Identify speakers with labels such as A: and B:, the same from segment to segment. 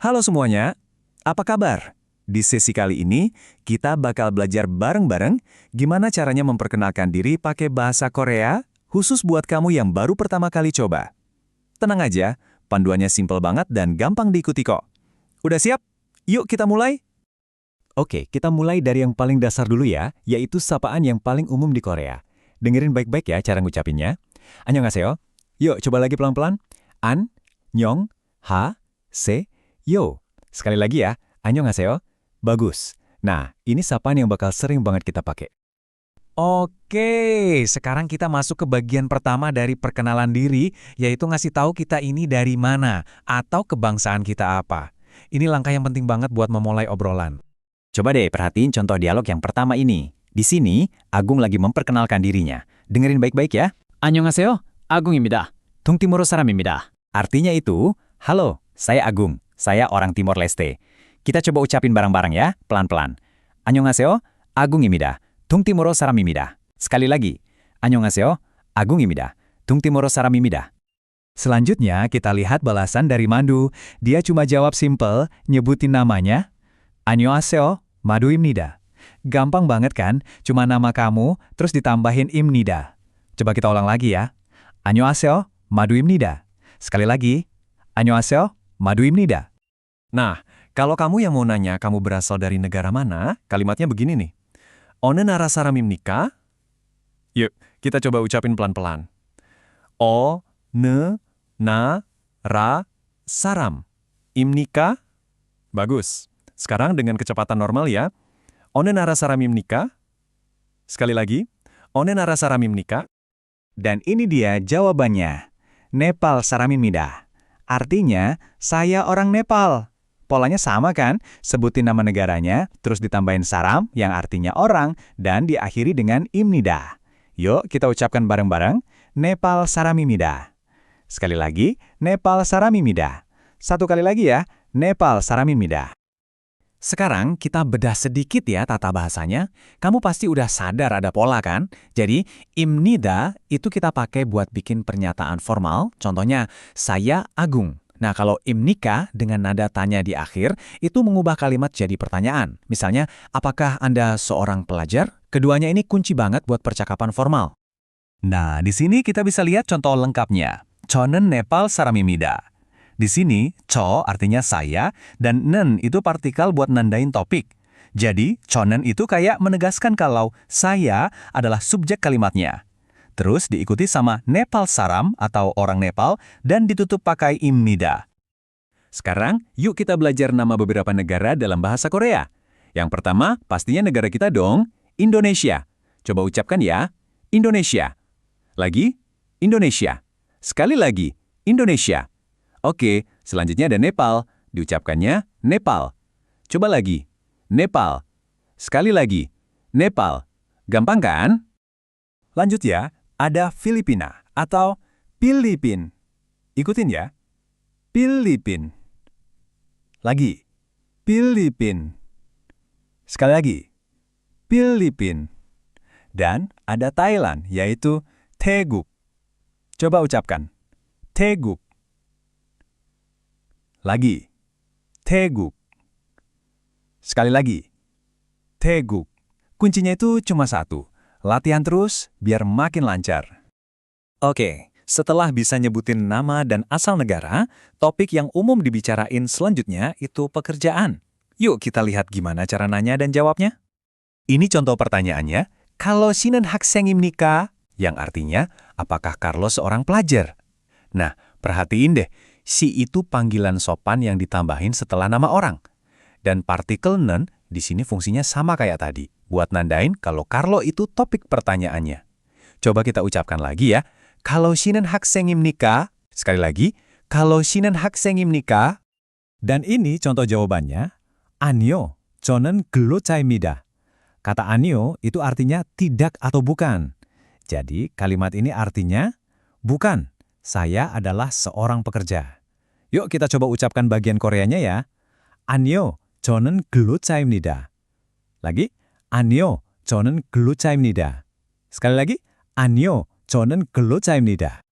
A: Halo semuanya, apa kabar? Di sesi kali ini, kita bakal belajar bareng-bareng gimana caranya memperkenalkan diri pakai bahasa Korea, khusus buat kamu yang baru pertama kali coba. Tenang aja, panduannya simple banget dan gampang diikuti kok. Udah siap? Yuk kita mulai! Oke, kita mulai dari yang paling dasar dulu ya, yaitu sapaan yang paling umum di Korea. Dengerin baik-baik ya cara ngucapinnya. Annyeonghaseyo. Yuk, coba lagi pelan-pelan. An, nyong, ha, se, yo. Sekali lagi ya, annyeonghaseyo. Bagus. Nah, ini sapaan yang bakal sering banget kita pakai. Oke, sekarang kita masuk ke bagian pertama dari perkenalan diri, yaitu ngasih tahu kita ini dari mana, atau kebangsaan kita apa. Ini langkah yang penting banget buat memulai obrolan.
B: Coba deh perhatiin contoh dialog yang pertama ini. Di sini, Agung lagi memperkenalkan dirinya. Dengerin baik-baik ya. 안녕하세요, 아궁입니다. 동티모로 사람입니다.
A: Artinya itu,
B: Halo, saya Agung. Saya orang Timor Leste. Kita coba ucapin bareng-bareng ya, pelan-pelan. 안녕하세요, 아궁입니다. 동티모로 사람입니다. Sekali lagi. 안녕하세요, 아궁입니다. 동티모로 사람입니다.
A: selanjutnya kita lihat balasan dari Mandu. Dia cuma jawab simple, nyebutin namanya. Annyeonghaseyo, Maduimnida. Gampang banget kan? Cuma nama kamu, terus ditambahin imnida. Coba kita ulang lagi ya. Annyeonghaseyo, Maduimnida. Sekali lagi. Annyeonghaseyo, Maduimnida. Nah, kalau kamu yang mau nanya kamu berasal dari negara mana, kalimatnya begini nih. One nara saramimnika? Yuk, kita coba ucapin pelan-pelan. O, ne, na, ra, saram. Imnika? Bagus. Sekarang dengan kecepatan normal ya. One nara saramimnika? Sekali lagi. One nara saramimnika?
B: Dan ini dia jawabannya. Nepal saramimida. Artinya, saya orang Nepal. Polanya sama kan? Sebutin nama negaranya, terus ditambahin saram yang artinya orang, dan diakhiri dengan imnida. Yuk, kita ucapkan bareng-bareng. Nepal saramimida. Sekali lagi, Nepal saramimida. Satu kali lagi ya, Nepal saramimida.
A: Sekarang kita bedah sedikit ya tata bahasanya. Kamu pasti udah sadar ada pola kan? Jadi, imnida itu kita pakai buat bikin pernyataan formal. Contohnya, saya Agung. Nah, kalau imnika dengan nada tanya di akhir, itu mengubah kalimat jadi pertanyaan. Misalnya, apakah Anda seorang pelajar? Keduanya ini kunci banget buat percakapan formal. Nah, di sini kita bisa lihat contoh lengkapnya. Chonen Nepal saramimida. Di sini, cho artinya saya, dan nen itu partikel buat nandain topik. Jadi, chonen itu kayak menegaskan kalau saya adalah subjek kalimatnya. Terus diikuti sama Nepal saram atau orang Nepal, dan ditutup pakai imnida. Sekarang, yuk kita belajar nama beberapa negara dalam bahasa Korea. Yang pertama, pastinya negara kita dong, Indonesia. Coba ucapkan ya, Indonesia. Lagi, Indonesia. Sekali lagi, Indonesia. Oke, selanjutnya ada Nepal. Diucapkannya Nepal. Coba lagi. Nepal. Sekali lagi. Nepal. Gampang kan? Lanjut ya, ada Filipina atau Pilipin. Ikutin ya. Pilipin. Lagi. Pilipin. Sekali lagi. Pilipin. Dan ada Thailand, yaitu Taeguk. Coba ucapkan. Taeguk. Lagi. Taeguk. Sekali lagi. Taeguk. Kuncinya itu cuma satu. Latihan terus biar makin lancar. Oke, setelah bisa nyebutin nama dan asal negara, topik yang umum dibicarain selanjutnya itu pekerjaan. Yuk kita lihat gimana cara nanya dan jawabnya. Ini contoh pertanyaannya. Kalau Sinan 학생입니까? Yang artinya, apakah Carlos seorang pelajar? Nah, perhatiin deh. Si itu panggilan sopan yang ditambahin setelah nama orang. Dan partikel nen di sini fungsinya sama kayak tadi, buat nandain kalau Carlo itu topik pertanyaannya. Coba kita ucapkan lagi ya. Kalau Sinan 학생입니까? Sekali lagi, kalau Sinan 학생입니까? Dan ini contoh jawabannya. 아니요, 저는 근로자입니다. Kata 아니요 itu artinya tidak atau bukan. Jadi kalimat ini artinya bukan. Saya adalah seorang pekerja. Yuk kita coba ucapkan bagian Koreanya ya. 아니요, 저는 근로자입니다. Lagi, 아니요, 저는 근로자입니다. Sekali lagi, 아니요, 저는 근로자입니다.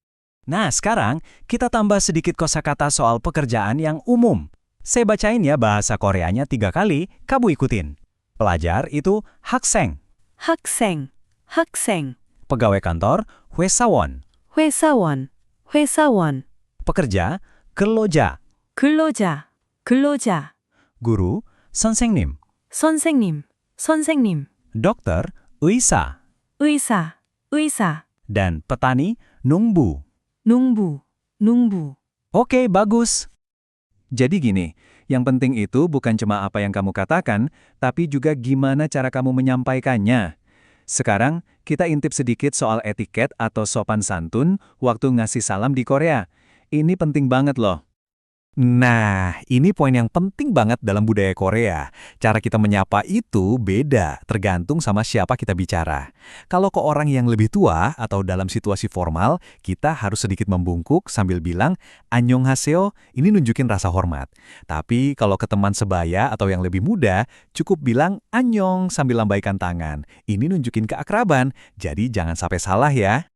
A: Nah, sekarang kita tambah sedikit kosakata soal pekerjaan yang umum.
B: Saya bacain ya bahasa Koreanya 3 kali, kamu ikutin. Pelajar itu 학생,
C: 학생, 학생,
B: pegawai kantor 회사원,
C: 회사원, 회사원,
B: pekerja 근로자,
C: 근로자, 근로자,
B: guru 선생님,
C: 선생님, 선생님,
B: dokter 의사,
C: 의사, 의사,
B: dan petani 농부.
C: 농부, 농부.
B: Oke, bagus. Jadi gini, yang penting itu bukan cuma apa yang kamu katakan, tapi juga gimana cara kamu menyampaikannya. Sekarang, kita intip sedikit soal etiket atau sopan santun waktu ngasih salam di Korea. Ini penting banget loh. Nah, ini poin yang penting banget dalam budaya Korea. Cara kita menyapa itu beda, tergantung sama siapa kita bicara. Kalau ke orang yang lebih tua atau dalam situasi formal, kita harus sedikit membungkuk sambil bilang "annyeonghaseyo", ini nunjukin rasa hormat. Tapi kalau ke teman sebaya atau yang lebih muda, cukup bilang "annyeong" sambil lambaikan tangan. Ini nunjukin keakraban, jadi jangan sampai salah ya.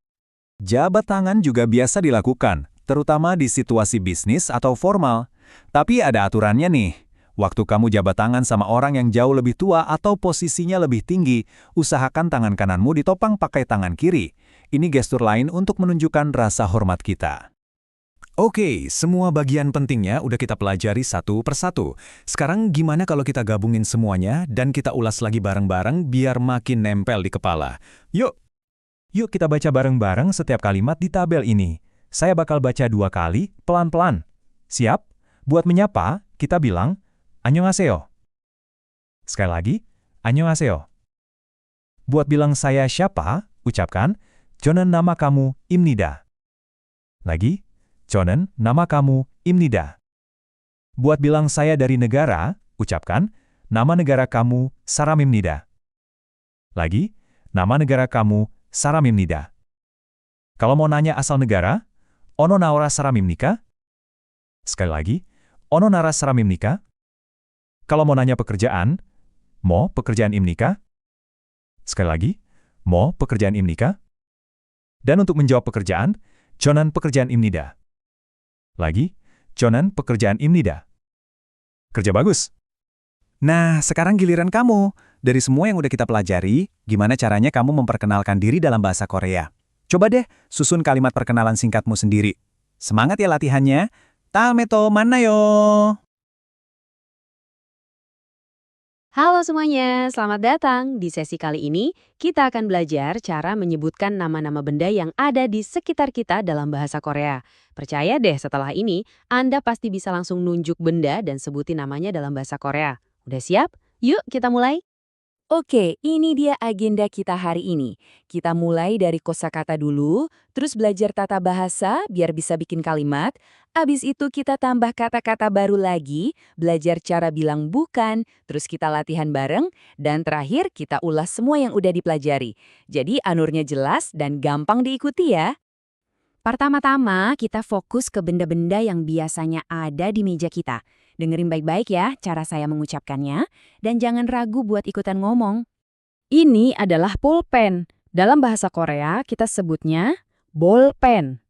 B: Jabat tangan juga biasa dilakukan, terutama di situasi bisnis atau formal. Tapi ada aturannya nih. Waktu kamu jabat tangan sama orang yang jauh lebih tua atau posisinya lebih tinggi, usahakan tangan kananmu ditopang pakai tangan kiri. Ini gestur lain untuk menunjukkan rasa hormat kita. Oke, semua bagian pentingnya udah kita pelajari satu persatu. Sekarang gimana kalau kita gabungin semuanya dan kita ulas lagi bareng-bareng biar makin nempel di kepala? Yuk! Yuk kita baca bareng-bareng setiap kalimat di tabel ini. Saya bakal baca 2 kali, pelan-pelan. Siap? Buat menyapa, kita bilang, "annyeonghaseyo". Sekali lagi, "annyeonghaseyo". Buat bilang saya siapa, ucapkan, "저는 nama kamu Imnida". Lagi, "저는 nama kamu Imnida". Buat bilang saya dari negara, ucapkan, "nama negara kamu Saramimnida". Lagi, "nama negara kamu Saramimnida". Kalau mau nanya asal negara, "Ono naora saramimnika?" Sekali lagi, "Ono nara saramimnika?" Kalau mau nanya pekerjaan, "Mo pekerjaan imnika?" Sekali lagi, "Mo pekerjaan imnika?" Dan untuk menjawab pekerjaan, "Jonan pekerjaan imnida". Lagi, "Jonan pekerjaan imnida". Kerja bagus. Nah, sekarang giliran kamu. Dari semua yang udah kita pelajari, gimana caranya kamu memperkenalkan diri dalam bahasa Korea? Coba deh, susun kalimat perkenalan singkatmu sendiri. Semangat ya latihannya. 다음에 또 만나요.
D: Halo semuanya, selamat datang. Di sesi kali ini, kita akan belajar cara menyebutkan nama-nama benda yang ada di sekitar kita dalam bahasa Korea. Percaya deh, setelah ini, Anda pasti bisa langsung nunjuk benda dan sebutin namanya dalam bahasa Korea. Udah siap? Yuk kita mulai.
C: Oke, ini dia agenda kita hari ini. Kita mulai dari kosakata dulu, terus belajar tata bahasa biar bisa bikin kalimat. Abis itu kita tambah kata-kata baru lagi, belajar cara bilang bukan, terus kita latihan bareng, dan terakhir kita ulas semua yang udah dipelajari. Jadi alurnya jelas dan gampang diikuti ya.
D: Pertama-tama, kita fokus ke benda-benda yang biasanya ada di meja kita. Dengerin baik-baik ya cara saya mengucapkannya, dan jangan ragu buat ikutan ngomong. Ini adalah pulpen. Dalam bahasa Korea, kita sebutnya bolpen.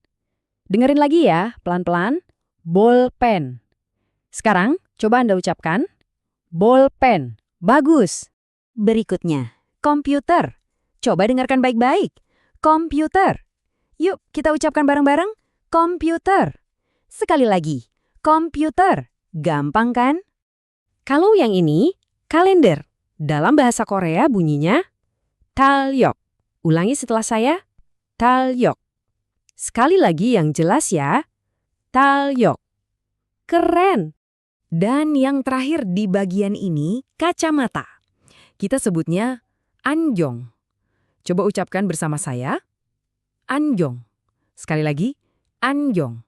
D: Dengerin lagi ya, pelan-pelan. Bolpen. Sekarang, coba Anda ucapkan. Bolpen. Bagus. Berikutnya, komputer. Coba dengarkan baik-baik. Komputer. Yuk, kita ucapkan bareng-bareng. Komputer. Sekali lagi. Komputer. Gampang kan? Kalau yang ini, kalender. Dalam bahasa Korea bunyinya talyok. Ulangi setelah saya. Talyok. Sekali lagi yang jelas ya. Talyok. Keren. Dan yang terakhir di bagian ini, kacamata. Kita sebutnya anjong. Coba ucapkan bersama saya. Anjong. Sekali lagi, anjong.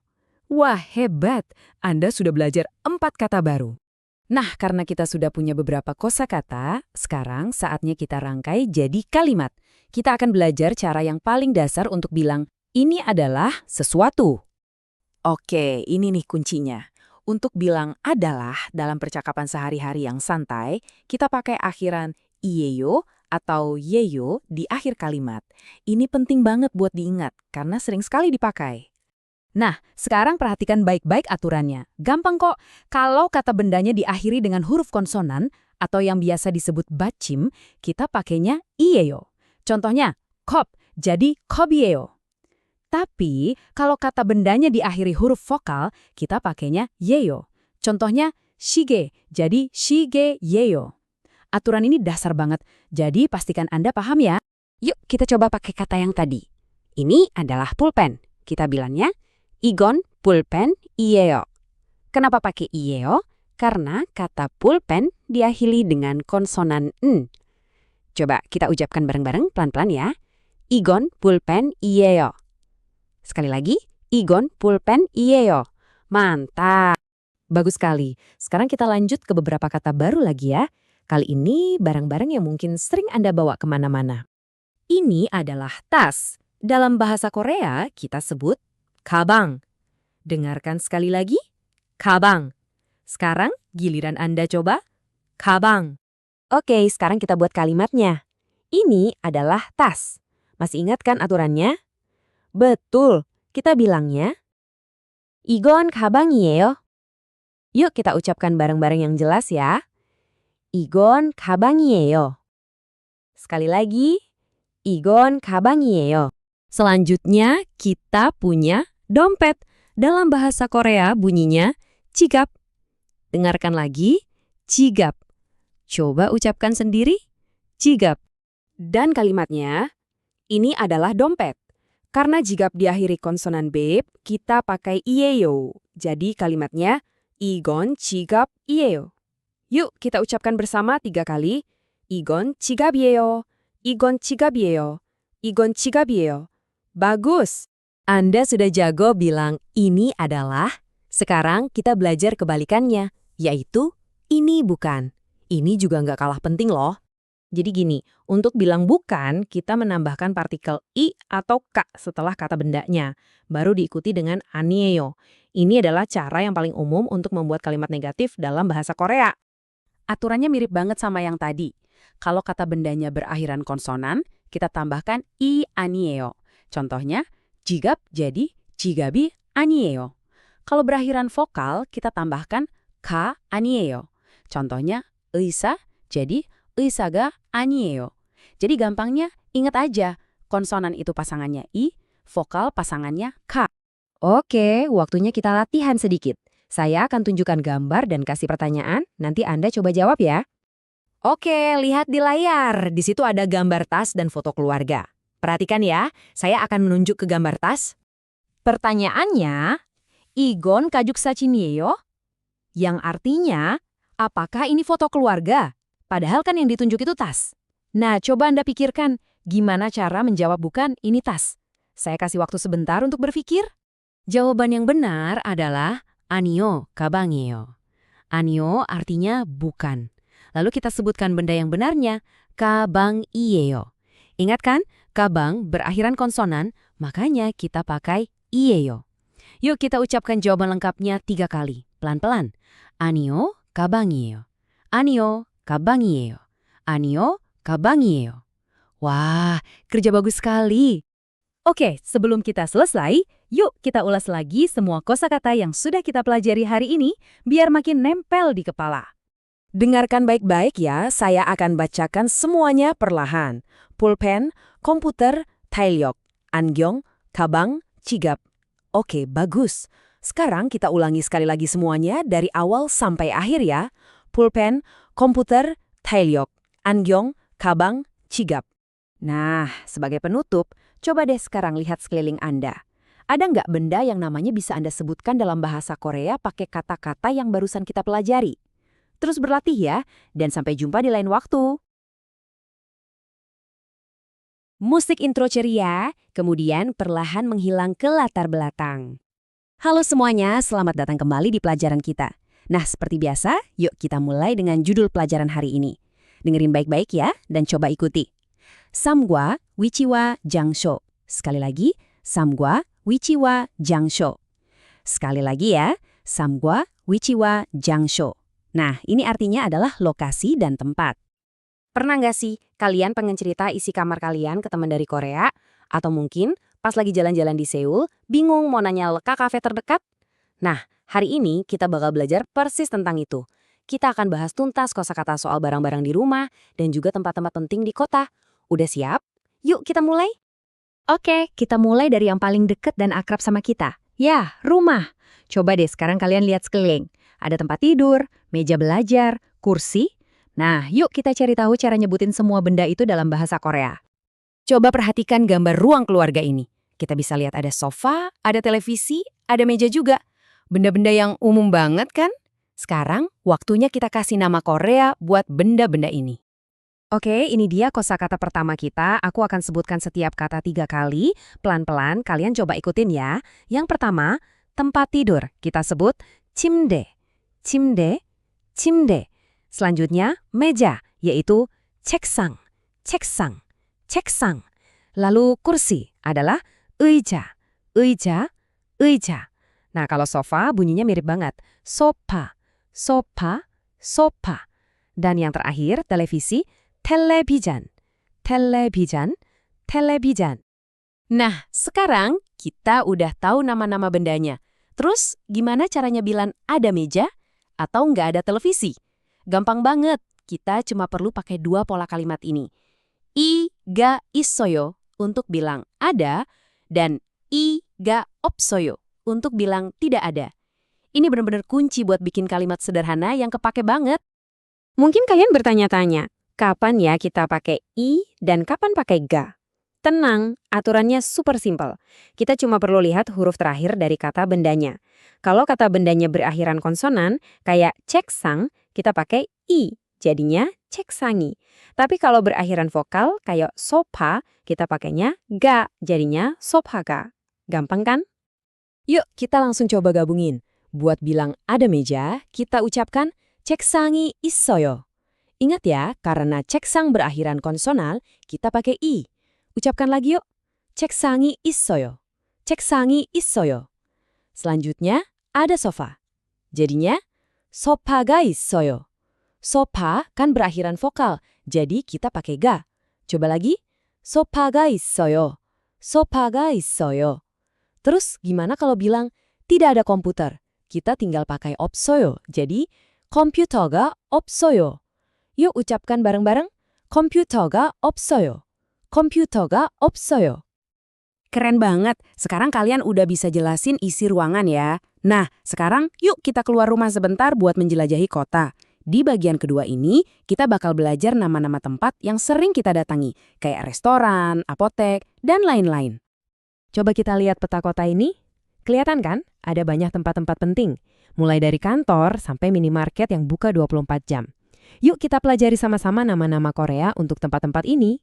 D: Wah, hebat! Anda sudah belajar 4 kata baru. Nah, karena kita sudah punya beberapa kosakata, sekarang saatnya kita rangkai jadi kalimat. Kita akan belajar cara yang paling dasar untuk bilang, ini adalah sesuatu.
C: Oke, ini nih kuncinya. Untuk bilang adalah dalam percakapan sehari-hari yang santai, kita pakai akhiran iyeyo atau yeyo di akhir kalimat. Ini penting banget buat diingat karena sering sekali dipakai. Nah, sekarang perhatikan baik-baik aturannya. Gampang kok. Kalau kata bendanya diakhiri dengan huruf konsonan atau yang biasa disebut bachim, kita pakainya iyeyo. Contohnya, kop, jadi kopieyo. Tapi, kalau kata bendanya diakhiri huruf vokal, kita pakainya yeyo. Contohnya, shige, jadi shigeyeyo. Aturan ini dasar banget, jadi pastikan Anda paham ya.
D: Yuk kita coba pakai kata yang tadi. Ini adalah pulpen. Kita bilangnya igon pulpen iyeyo. Kenapa pakai iyeyo? Karena kata pulpen diakhiri dengan konsonan n. Coba kita ucapkan bareng-bareng pelan-pelan ya. Igon pulpen iyeyo. Sekali lagi, igon pulpen iyeyo. Mantap.
C: Bagus sekali. Sekarang kita lanjut ke beberapa kata baru lagi ya. Kali ini barang-barang yang mungkin sering Anda bawa kemana-mana. Ini adalah tas. Dalam bahasa Korea, kita sebut kabang. Dengarkan sekali lagi, kabang. Sekarang giliran Anda coba, kabang.
D: Oke, sekarang kita buat kalimatnya. Ini adalah tas. Masih ingat kan aturannya? Betul, kita bilangnya 이건 가방이에요. Yuk kita ucapkan bareng-bareng yang jelas ya. 이건 가방이에요. Sekali lagi, 이건 가방이에요.
C: Selanjutnya, kita punya dompet. Dalam bahasa Korea bunyinya jigap. Dengarkan lagi, jigap. Coba ucapkan sendiri, jigap. Dan kalimatnya, ini adalah dompet. Karena jigap diakhiri konsonan B, kita pakai iyeyo. Jadi kalimatnya, 이건 지갑이에요. Yuk kita ucapkan bersama 3 kali. 이건 지갑이에요. 이건 지갑이에요. 이건 지갑이에요. Bagus. Anda sudah jago bilang ini adalah. Sekarang kita belajar kebalikannya, yaitu ini bukan. Ini juga nggak kalah penting loh. Jadi gini, untuk bilang bukan, kita menambahkan partikel i atau k setelah kata bendanya. Baru diikuti dengan anieyo. Ini adalah cara yang paling umum untuk membuat kalimat negatif dalam bahasa Korea. Aturannya mirip banget sama yang tadi. Kalau kata bendanya berakhiran konsonan, kita tambahkan i anieyo. Contohnya, jigap jadi jigabi anieyo. Kalau berakhiran vokal, kita tambahkan ka anieyo. Contohnya, 의사 jadi 의사가 아니에요. Jadi gampangnya, ingat aja, konsonan itu pasangannya i, vokal pasangannya ka. Oke, waktunya kita latihan sedikit. Saya akan tunjukkan gambar dan kasih pertanyaan, nanti Anda coba jawab ya. Oke, lihat di layar. Di situ ada gambar tas dan foto keluarga. Perhatikan ya, saya akan menunjuk ke gambar tas. Pertanyaannya, 이건 가족 사진이에요? Yang artinya, apakah ini foto keluarga? Padahal kan yang ditunjuk itu tas. Nah, coba Anda pikirkan, gimana cara menjawab bukan ini tas? Saya kasih waktu sebentar untuk berpikir. Jawaban yang benar adalah 아니요, 가방이에요. 아니요 artinya bukan. Lalu kita sebutkan benda yang benarnya, 가방이에요. Ingat kan, kabang berakhiran konsonan, makanya kita pakai iyeyo. Yuk kita ucapkan jawaban lengkapnya 3 kali, pelan-pelan. 아니요, 가방이에요. 아니요, 가방이에요. 아니요, 가방이에요. Wah, kerja bagus sekali. Oke, sebelum kita selesai, yuk kita ulas lagi semua kosakata yang sudah kita pelajari hari ini, biar makin nempel di kepala. Dengarkan baik-baik ya, saya akan bacakan semuanya perlahan. Pulpen, komputer, taelyok, angyong, kabang, jigap. Oke, bagus. Sekarang kita ulangi sekali lagi semuanya dari awal sampai akhir ya. Pulpen, komputer, taelyok, angyong, kabang, jigap. Nah, sebagai penutup, coba deh sekarang lihat sekeliling Anda. Ada nggak benda yang namanya bisa Anda sebutkan dalam bahasa Korea pakai kata-kata yang barusan kita pelajari? Terus berlatih ya, dan sampai jumpa di lain waktu. Musik intro ceria, kemudian perlahan menghilang ke latar belakang. Halo semuanya, selamat datang kembali di pelajaran kita. Nah, seperti biasa, yuk kita mulai dengan judul pelajaran hari ini. Dengerin baik-baik ya, dan coba ikuti. Samgwa wichiwa jangsho. Sekali lagi, samgwa wichiwa jangsho. Sekali lagi ya, samgwa wichiwa jangsho. Nah, ini artinya adalah lokasi dan tempat. Pernah nggak sih kalian pengen cerita isi kamar kalian ke teman dari Korea? Atau mungkin Pas lagi jalan-jalan di Seoul, bingung mau nanya leka kafe terdekat? Nah, hari ini kita bakal belajar persis tentang itu. Kita akan bahas tuntas kosakata soal barang-barang di rumah dan juga tempat-tempat penting di kota. Udah siap? Yuk kita mulai.
D: Oke, kita mulai dari yang paling deket dan akrab sama kita. Ya, rumah. Coba deh sekarang kalian lihat sekeliling. Ada tempat tidur, meja belajar, kursi. Nah, yuk kita cari tahu cara nyebutin semua benda itu dalam bahasa Korea. Coba perhatikan gambar ruang keluarga ini. Kita bisa lihat ada sofa, ada televisi, ada meja juga. Benda-benda yang umum banget kan? Sekarang, waktunya kita kasih nama Korea buat benda-benda ini. Oke, ini dia kosakata pertama kita. Aku akan sebutkan setiap kata 3 kali. Pelan-pelan, kalian coba ikutin ya. Yang pertama, tempat tidur. Kita sebut 침대, 침대, 침대. Selanjutnya, meja, yaitu 책상, 책상, 책상. Lalu kursi adalah 의자, 의자, 의자. Nah, kalau sofa bunyinya mirip banget. sofa, sofa, sofa. Dan yang terakhir, televisi, television, television, television. Nah, sekarang kita udah tahu nama-nama bendanya. Terus, gimana caranya bilang ada meja atau nggak ada televisi? Gampang banget. Kita cuma perlu pakai 2 pola kalimat ini. 이가 있어요 untuk bilang ada dan 이가 없어요 untuk bilang tidak ada. Ini benar-benar kunci buat bikin kalimat sederhana yang kepake banget. Mungkin kalian bertanya-tanya, kapan ya kita pakai i dan kapan pakai ga? Tenang, aturannya super simpel. Kita cuma perlu lihat huruf terakhir dari kata bendanya. Kalau kata bendanya berakhiran konsonan, kayak 책상, kita pakai i, jadinya 책상이. Tapi kalau berakhiran vokal, kayak sofa, kita pakainya ga, jadinya sofaga. Gampang kan? Yuk, kita langsung coba gabungin. Buat bilang ada meja, kita ucapkan 책상이 있어요. Ingat ya, karena 책상 berakhiran konsonal, kita pakai i. Ucapkan lagi yuk. 책상이 있어요. 책상이 있어요. Selanjutnya, ada sofa. Jadinya, sofa가 있어요. Sofa kan berakhiran vokal, jadi kita pakai ga. Coba lagi. sofa가 있어요. sofa가 있어요. Terus gimana kalau bilang tidak ada komputer? Kita tinggal pakai 없어요. Jadi 컴퓨터가 없어요. Yuk ucapkan bareng-bareng. 컴퓨터가 없어요. 컴퓨터가 없어요. Keren banget. Sekarang kalian udah bisa jelasin isi ruangan ya. Nah, sekarang yuk kita keluar rumah sebentar buat menjelajahi kota. Di bagian kedua ini, kita bakal belajar nama-nama tempat yang sering kita datangi, kayak restoran, apotek, dan lain-lain. Coba kita lihat peta kota ini. Kelihatan kan? Ada banyak tempat-tempat penting. Mulai dari kantor sampai minimarket yang buka 24 jam. Yuk kita pelajari sama-sama nama-nama Korea untuk tempat-tempat ini.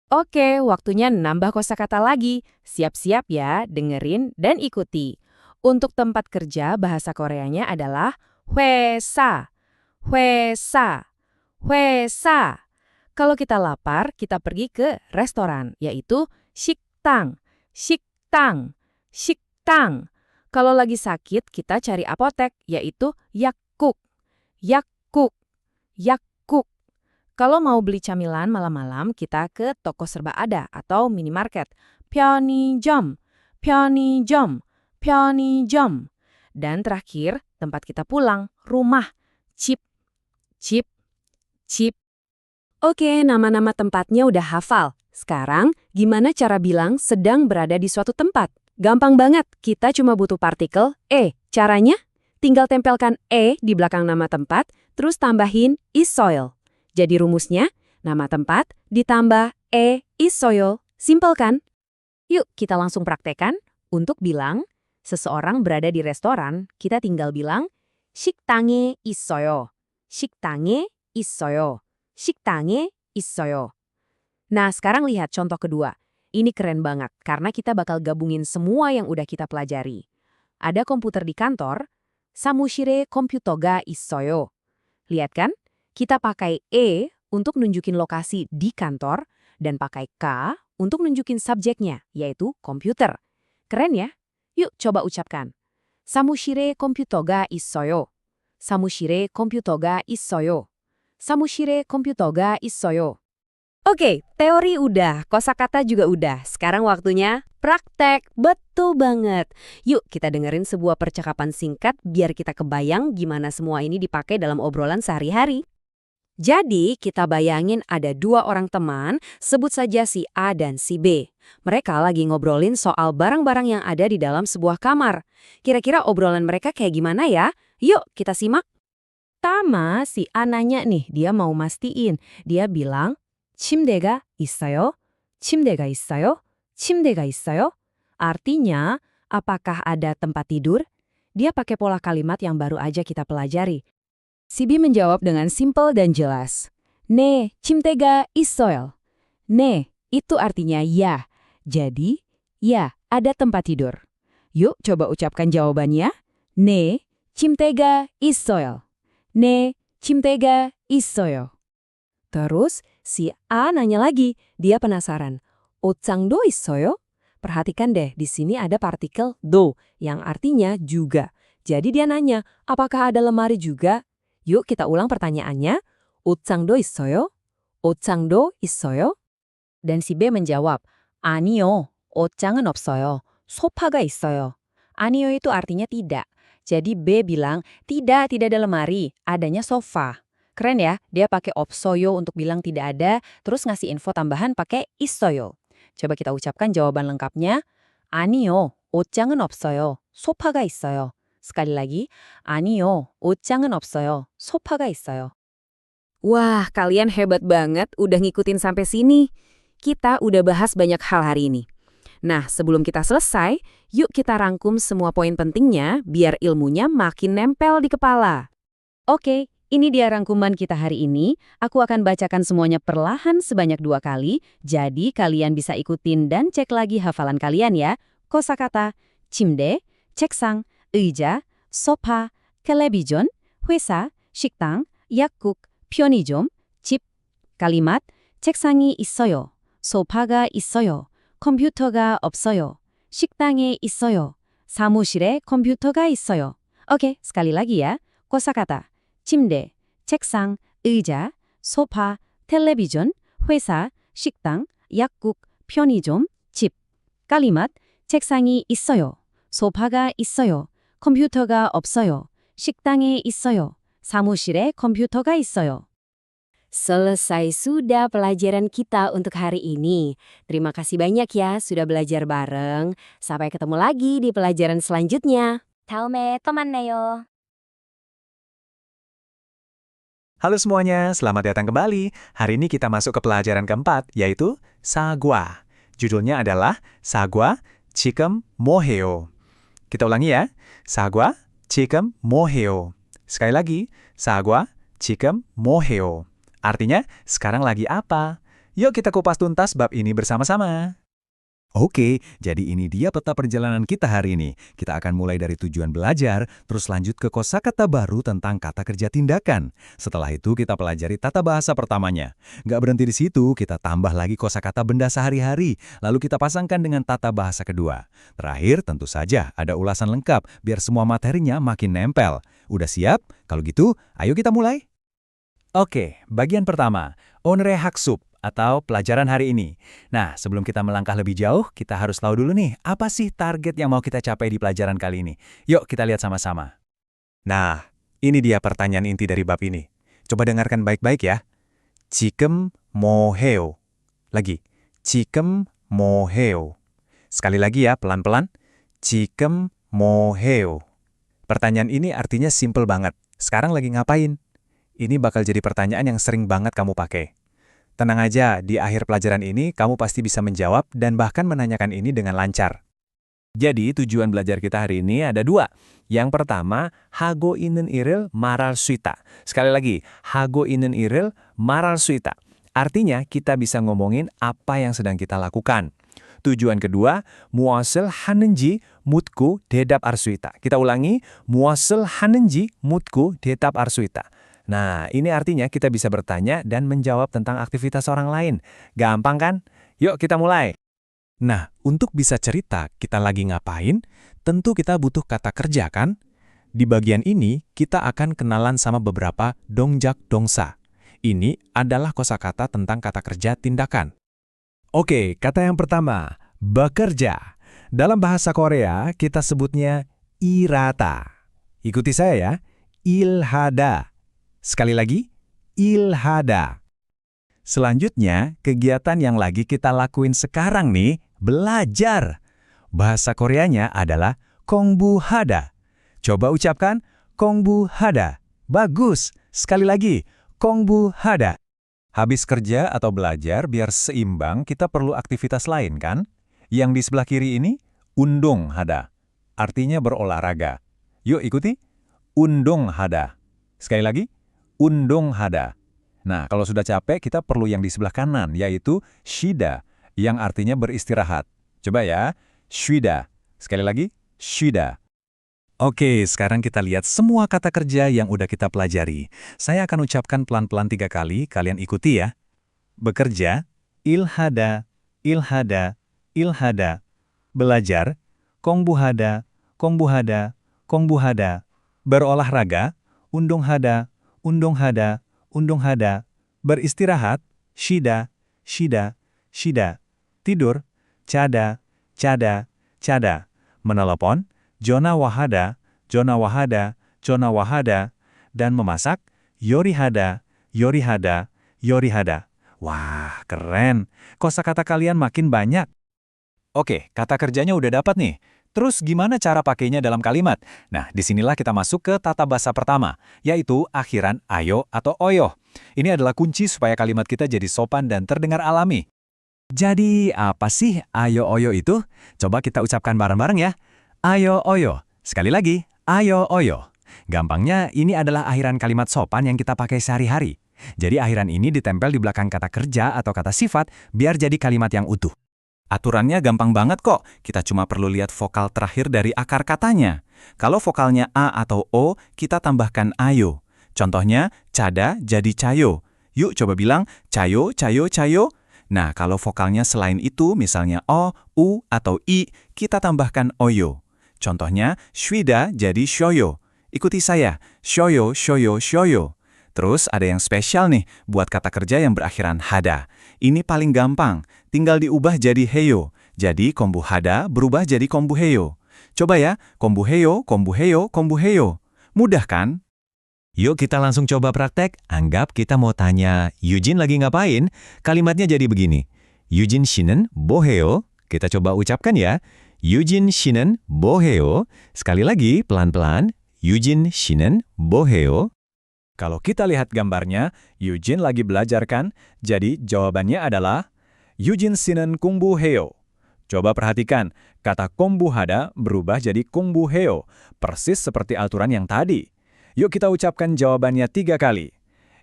D: Oke, waktunya nambah kosakata lagi. Siap-siap ya, dengerin dan ikuti. Untuk tempat kerja, bahasa Koreanya adalah 회사. 회사. 회사. Kalau kita lapar, kita pergi ke restoran, yaitu 식당. 식당. 식당. Kalau lagi sakit, kita cari apotek, yaitu 약국. 약국. 약국. Kalau mau beli camilan malam-malam, kita ke toko serba ada atau minimarket. 편의점. 편의점. 편의점. Dan terakhir, tempat kita pulang, rumah. 집. 집. 집. Oke, nama-nama tempatnya udah hafal. Sekarang, gimana cara bilang sedang berada di suatu tempat? Gampang banget, kita cuma butuh partikel e. Caranya? Tinggal tempelkan e di belakang nama tempat, terus tambahin 있어요. Jadi rumusnya, nama tempat ditambah 있어요. Simpel kan? Yuk, kita langsung praktekan. Untuk bilang, seseorang berada di restoran, kita tinggal bilang 식당에 있어요. 식당에 있어요. 식당에 있어요. Nah, sekarang lihat contoh kedua. Ini keren banget, karena kita bakal gabungin semua yang udah kita pelajari. Ada komputer di kantor, 사무실에 컴퓨터가 있어요. Lihat kan? Kita pakai E untuk nunjukin lokasi di kantor, dan pakai K untuk nunjukin subjeknya, yaitu komputer. Keren ya? Yuk coba ucapkan. 사무실에 컴퓨터가 있어요. 사무실에 컴퓨터가 있어요. 사무실에 컴퓨터가 있어요. Oke, teori udah, kosakata juga udah. Sekarang waktunya praktek. Betul banget. Yuk kita dengerin sebuah percakapan singkat biar kita kebayang gimana semua ini dipakai dalam obrolan sehari-hari. Jadi, kita bayangin ada dua orang teman, sebut saja si A dan si B. Mereka lagi ngobrolin soal barang-barang yang ada di dalam sebuah kamar. Kira-kira obrolan mereka kayak gimana ya? Yuk, kita simak. Pertama, si A nanya nih, dia mau mastiin. Dia bilang, 침대가 있어요? 침대가 있어요? 침대가 있어요? Artinya, apakah ada tempat tidur? Dia pakai pola kalimat yang baru aja kita pelajari. Si B menjawab dengan simpel dan jelas. 네, 침대가 있어요. 네, itu artinya ya. Jadi, ya, ada tempat tidur. Yuk, coba ucapkan jawabannya. 네, 침대가 있어요. 네, 침대가 있어요. Terus, si A nanya lagi. Dia penasaran. 옷장도 있어요? Perhatikan deh, di sini ada partikel do, yang artinya juga. Jadi dia nanya, apakah ada lemari juga? Yuk kita ulang pertanyaannya. 옷장도 있어요? 옷장도 있어요? Dan si B menjawab, 아니요, 옷장은 없어요. 소파가 있어요. 아니요 itu artinya tidak. Jadi B bilang, tidak ada lemari, adanya sofa. Keren ya, dia pakai 없어요 untuk bilang tidak ada, terus ngasih info tambahan pakai 있어요. Coba kita ucapkan jawaban lengkapnya. 아니요, 옷장은 없어요. 소파가 있어요. Sekali lagi, 아니요, 옷장은 없어요. 소파가 있어요. Wah, kalian hebat banget udah ngikutin sampai sini. Kita udah bahas banyak hal hari ini. Nah, sebelum kita selesai, yuk kita rangkum semua poin pentingnya biar ilmunya makin nempel di kepala. Oke, ini dia rangkuman kita hari ini. Aku akan bacakan semuanya perlahan sebanyak 2 kali, jadi kalian bisa ikutin dan cek lagi hafalan kalian ya. Kosakata, 침대, 책상, 의자, 소파, 텔레비전, 회사, 식당, 약국, 편의점, 집. kalimat, 책상이 있어요. 소파가 있어요. 컴퓨터가 없어요. 식당에 있어요. 사무실에 컴퓨터가 있어요. Oke, sekali lagi ya. kosakata, 침대, 책상, 의자, 소파, 텔레비전, 회사, 식당, 약국, 편의점, 집. kalimat, 책상이 있어요. 소파가 있어요. 컴퓨터가 없어요. 식당에 있어요. 사무실에 컴퓨터가 있어요. Selesai sudah pelajaran kita untuk hari ini. Terima kasih banyak ya sudah belajar bareng. Sampai ketemu lagi di pelajaran selanjutnya. 다음에 또 만나요.
B: Halo semuanya, selamat datang kembali. Hari ini kita masuk ke pelajaran keempat, yaitu sagwa. Judulnya adalah sagwa, 지금 뭐해요? Kita ulangi ya. sagwa, 지금 뭐해요? Sekali lagi, sagwa, 지금 뭐해요? Artinya, sekarang lagi apa? Yuk kita kupas tuntas bab ini bersama-sama.
A: Oke, jadi ini dia peta perjalanan kita hari ini. Kita akan mulai dari tujuan belajar, terus lanjut ke kosakata baru tentang kata kerja tindakan. Setelah itu kita pelajari tata bahasa pertamanya. Nggak berhenti di situ, kita tambah lagi kosakata benda sehari-hari, lalu kita pasangkan dengan tata bahasa kedua. Terakhir, tentu saja ada ulasan lengkap, biar semua materinya makin nempel. Udah siap? Kalau gitu, ayo kita mulai.
B: Oke, bagian pertama, onre haksup atau pelajaran hari ini. Nah, sebelum kita melangkah lebih jauh, kita harus tahu dulu nih, apa sih target yang mau kita capai di pelajaran kali ini? Yuk kita lihat sama-sama. Nah, ini dia pertanyaan inti dari bab ini. Coba dengarkan baik-baik ya. 지금 뭐해요? Lagi, 지금 뭐해요? Sekali lagi ya, pelan-pelan. 지금 뭐해요? Pertanyaan ini artinya simple banget. Sekarang lagi ngapain? Ini bakal jadi pertanyaan yang sering banget kamu pakai. Tenang aja, di akhir pelajaran ini kamu pasti bisa menjawab dan bahkan menanyakan ini dengan lancar. Jadi tujuan belajar kita hari ini ada 2. Yang pertama, hago inen iril maral suita. Sekali lagi, hago inen iril maral suita. Artinya kita bisa ngomongin apa yang sedang kita lakukan. Tujuan kedua, muasel hanenji mutku dedap arsuita. Kita ulangi, muasel hanenji mutku dedap arsuita. Nah, ini artinya kita bisa bertanya dan menjawab tentang aktivitas orang lain. Gampang kan? Yuk kita mulai. Nah, untuk bisa cerita kita lagi ngapain, tentu kita butuh kata kerja kan? Di bagian ini, kita akan kenalan sama beberapa dongjak dongsa.
A: Ini adalah kosakata tentang kata kerja tindakan.
B: Oke, kata yang pertama, bekerja. Dalam bahasa Korea, kita sebutnya irata. Ikuti saya ya, ilhada. Sekali lagi, ilhada. Selanjutnya, kegiatan yang lagi kita lakuin sekarang nih, belajar. Bahasa Koreanya adalah kongbuhada. Coba ucapkan kongbuhada. Bagus. Sekali lagi, kongbuhada. Habis kerja atau belajar biar seimbang kita perlu aktivitas lain kan? Yang di sebelah kiri ini, undonghada. Artinya berolahraga. Yuk ikuti. Undonghada. Sekali lagi, undonghada. Nah, kalau sudah capek kita perlu yang di sebelah kanan, yaitu shida, yang artinya beristirahat. Coba ya, shida. Sekali lagi, shida. Oke, sekarang kita lihat semua kata kerja yang udah kita pelajari. Saya akan ucapkan pelan-pelan 3 kali, kalian ikuti ya. Bekerja, ilhada, ilhada, ilhada. Belajar, kongbuhada, kongbuhada, kongbuhada. Berolahraga, undonghada, undonghada, undonghada. Beristirahat, shida, shida, shida. Tidur, chada, chada, chada. Menelepon, jona wahada, jona wahada, jona wahada. Dan memasak, yorihada, yorihada, yorihada. Wah, keren. Kosakata kalian makin banyak. Oke, kata kerjanya udah dapat nih. Terus gimana cara pakainya dalam kalimat? Nah, disinilah kita masuk ke tata bahasa pertama, yaitu akhiran ayo atau oyo. Ini adalah kunci supaya kalimat kita jadi sopan dan terdengar alami. Jadi, apa sih ayo oyo itu? Coba kita ucapkan bareng-bareng ya. Ayo oyo. Sekali lagi, ayo oyo. Gampangnya, ini adalah akhiran kalimat sopan yang kita pakai sehari-hari. Jadi akhiran ini ditempel di belakang kata kerja atau kata sifat biar jadi kalimat yang utuh. Aturannya gampang banget kok, kita cuma perlu lihat vokal terakhir dari akar katanya. Kalau vokalnya A atau O, kita tambahkan ayo. Contohnya, cada jadi cayo. Yuk coba bilang, cayo, cayo, cayo. Nah, kalau vokalnya selain itu, misalnya O, U, atau I, kita tambahkan oyo. Contohnya, shwida jadi shoyo. Ikuti saya, shoyo, shoyo, shoyo. Terus ada yang spesial nih buat kata kerja yang berakhiran hada. Ini paling gampang, tinggal diubah jadi heyo. Jadi kombuhada berubah jadi kombuheyo. Coba ya, kombuheyo, kombuheyo, kombuheyo. Mudah kan? Yuk kita langsung coba praktek. Anggap kita mau tanya, Eugene lagi ngapain? Kalimatnya jadi begini. Eugene 씨는 뭐해요? Kita coba ucapkan ya. Eugene 씨는 뭐해요? Sekali lagi, pelan-pelan. Eugene 씨는 뭐해요? Kalau kita lihat gambarnya, Eugene lagi belajar kan? Jadi jawabannya adalah Eugene 씨는 공부해요. Coba perhatikan, kata kombuhada berubah jadi kombuheyo, persis seperti aturan yang tadi. Yuk kita ucapkan jawabannya 3 kali.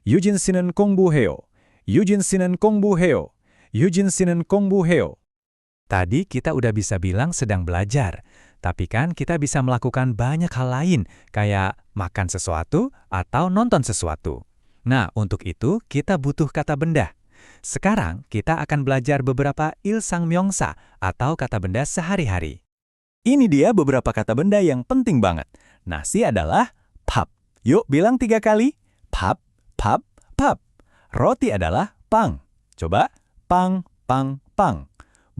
B: Eugene 씨는 공부해요. Eugene 씨는 공부해요. Eugene 씨는 공부해요. Tadi kita udah bisa bilang sedang belajar, tapi kan kita bisa melakukan banyak hal lain, kayak makan sesuatu atau nonton sesuatu. Nah, untuk itu kita butuh kata benda. Sekarang kita akan belajar beberapa ilsangmyeongsa atau kata benda sehari-hari. Ini dia beberapa kata benda yang penting banget. Nasi adalah pap. Yuk bilang 3 kali. Pap, pap, pap. Roti adalah pang. Coba, pang, pang, pang.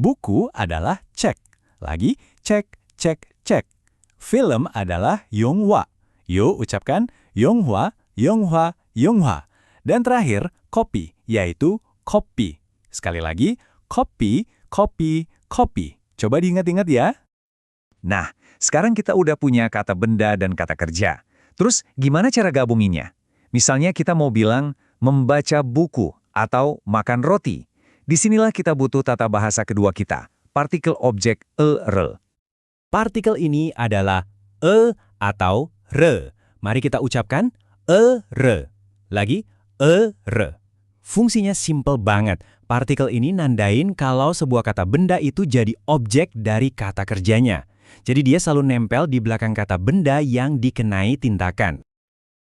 B: Buku adalah cek. Lagi, cek, cek, cek. Film adalah yonghwa. Yuk ucapkan yonghwa, yonghwa, yonghwa. Dan terakhir, kopi, yaitu kopi. Sekali lagi, kopi, kopi, kopi. Coba diingat-ingat ya. Nah, sekarang kita udah punya kata benda dan kata kerja. Terus gimana cara gabunginnya? Misalnya kita mau bilang membaca buku atau makan roti. Disinilah kita butuh tata bahasa kedua kita, partikel objek er. Partikel ini adalah atau re. Mari kita ucapkan er. Lagi, er. Fungsinya simple banget. Partikel ini nandain kalau sebuah kata benda itu jadi objek dari kata kerjanya. Jadi dia selalu nempel di belakang kata benda yang dikenai tindakan.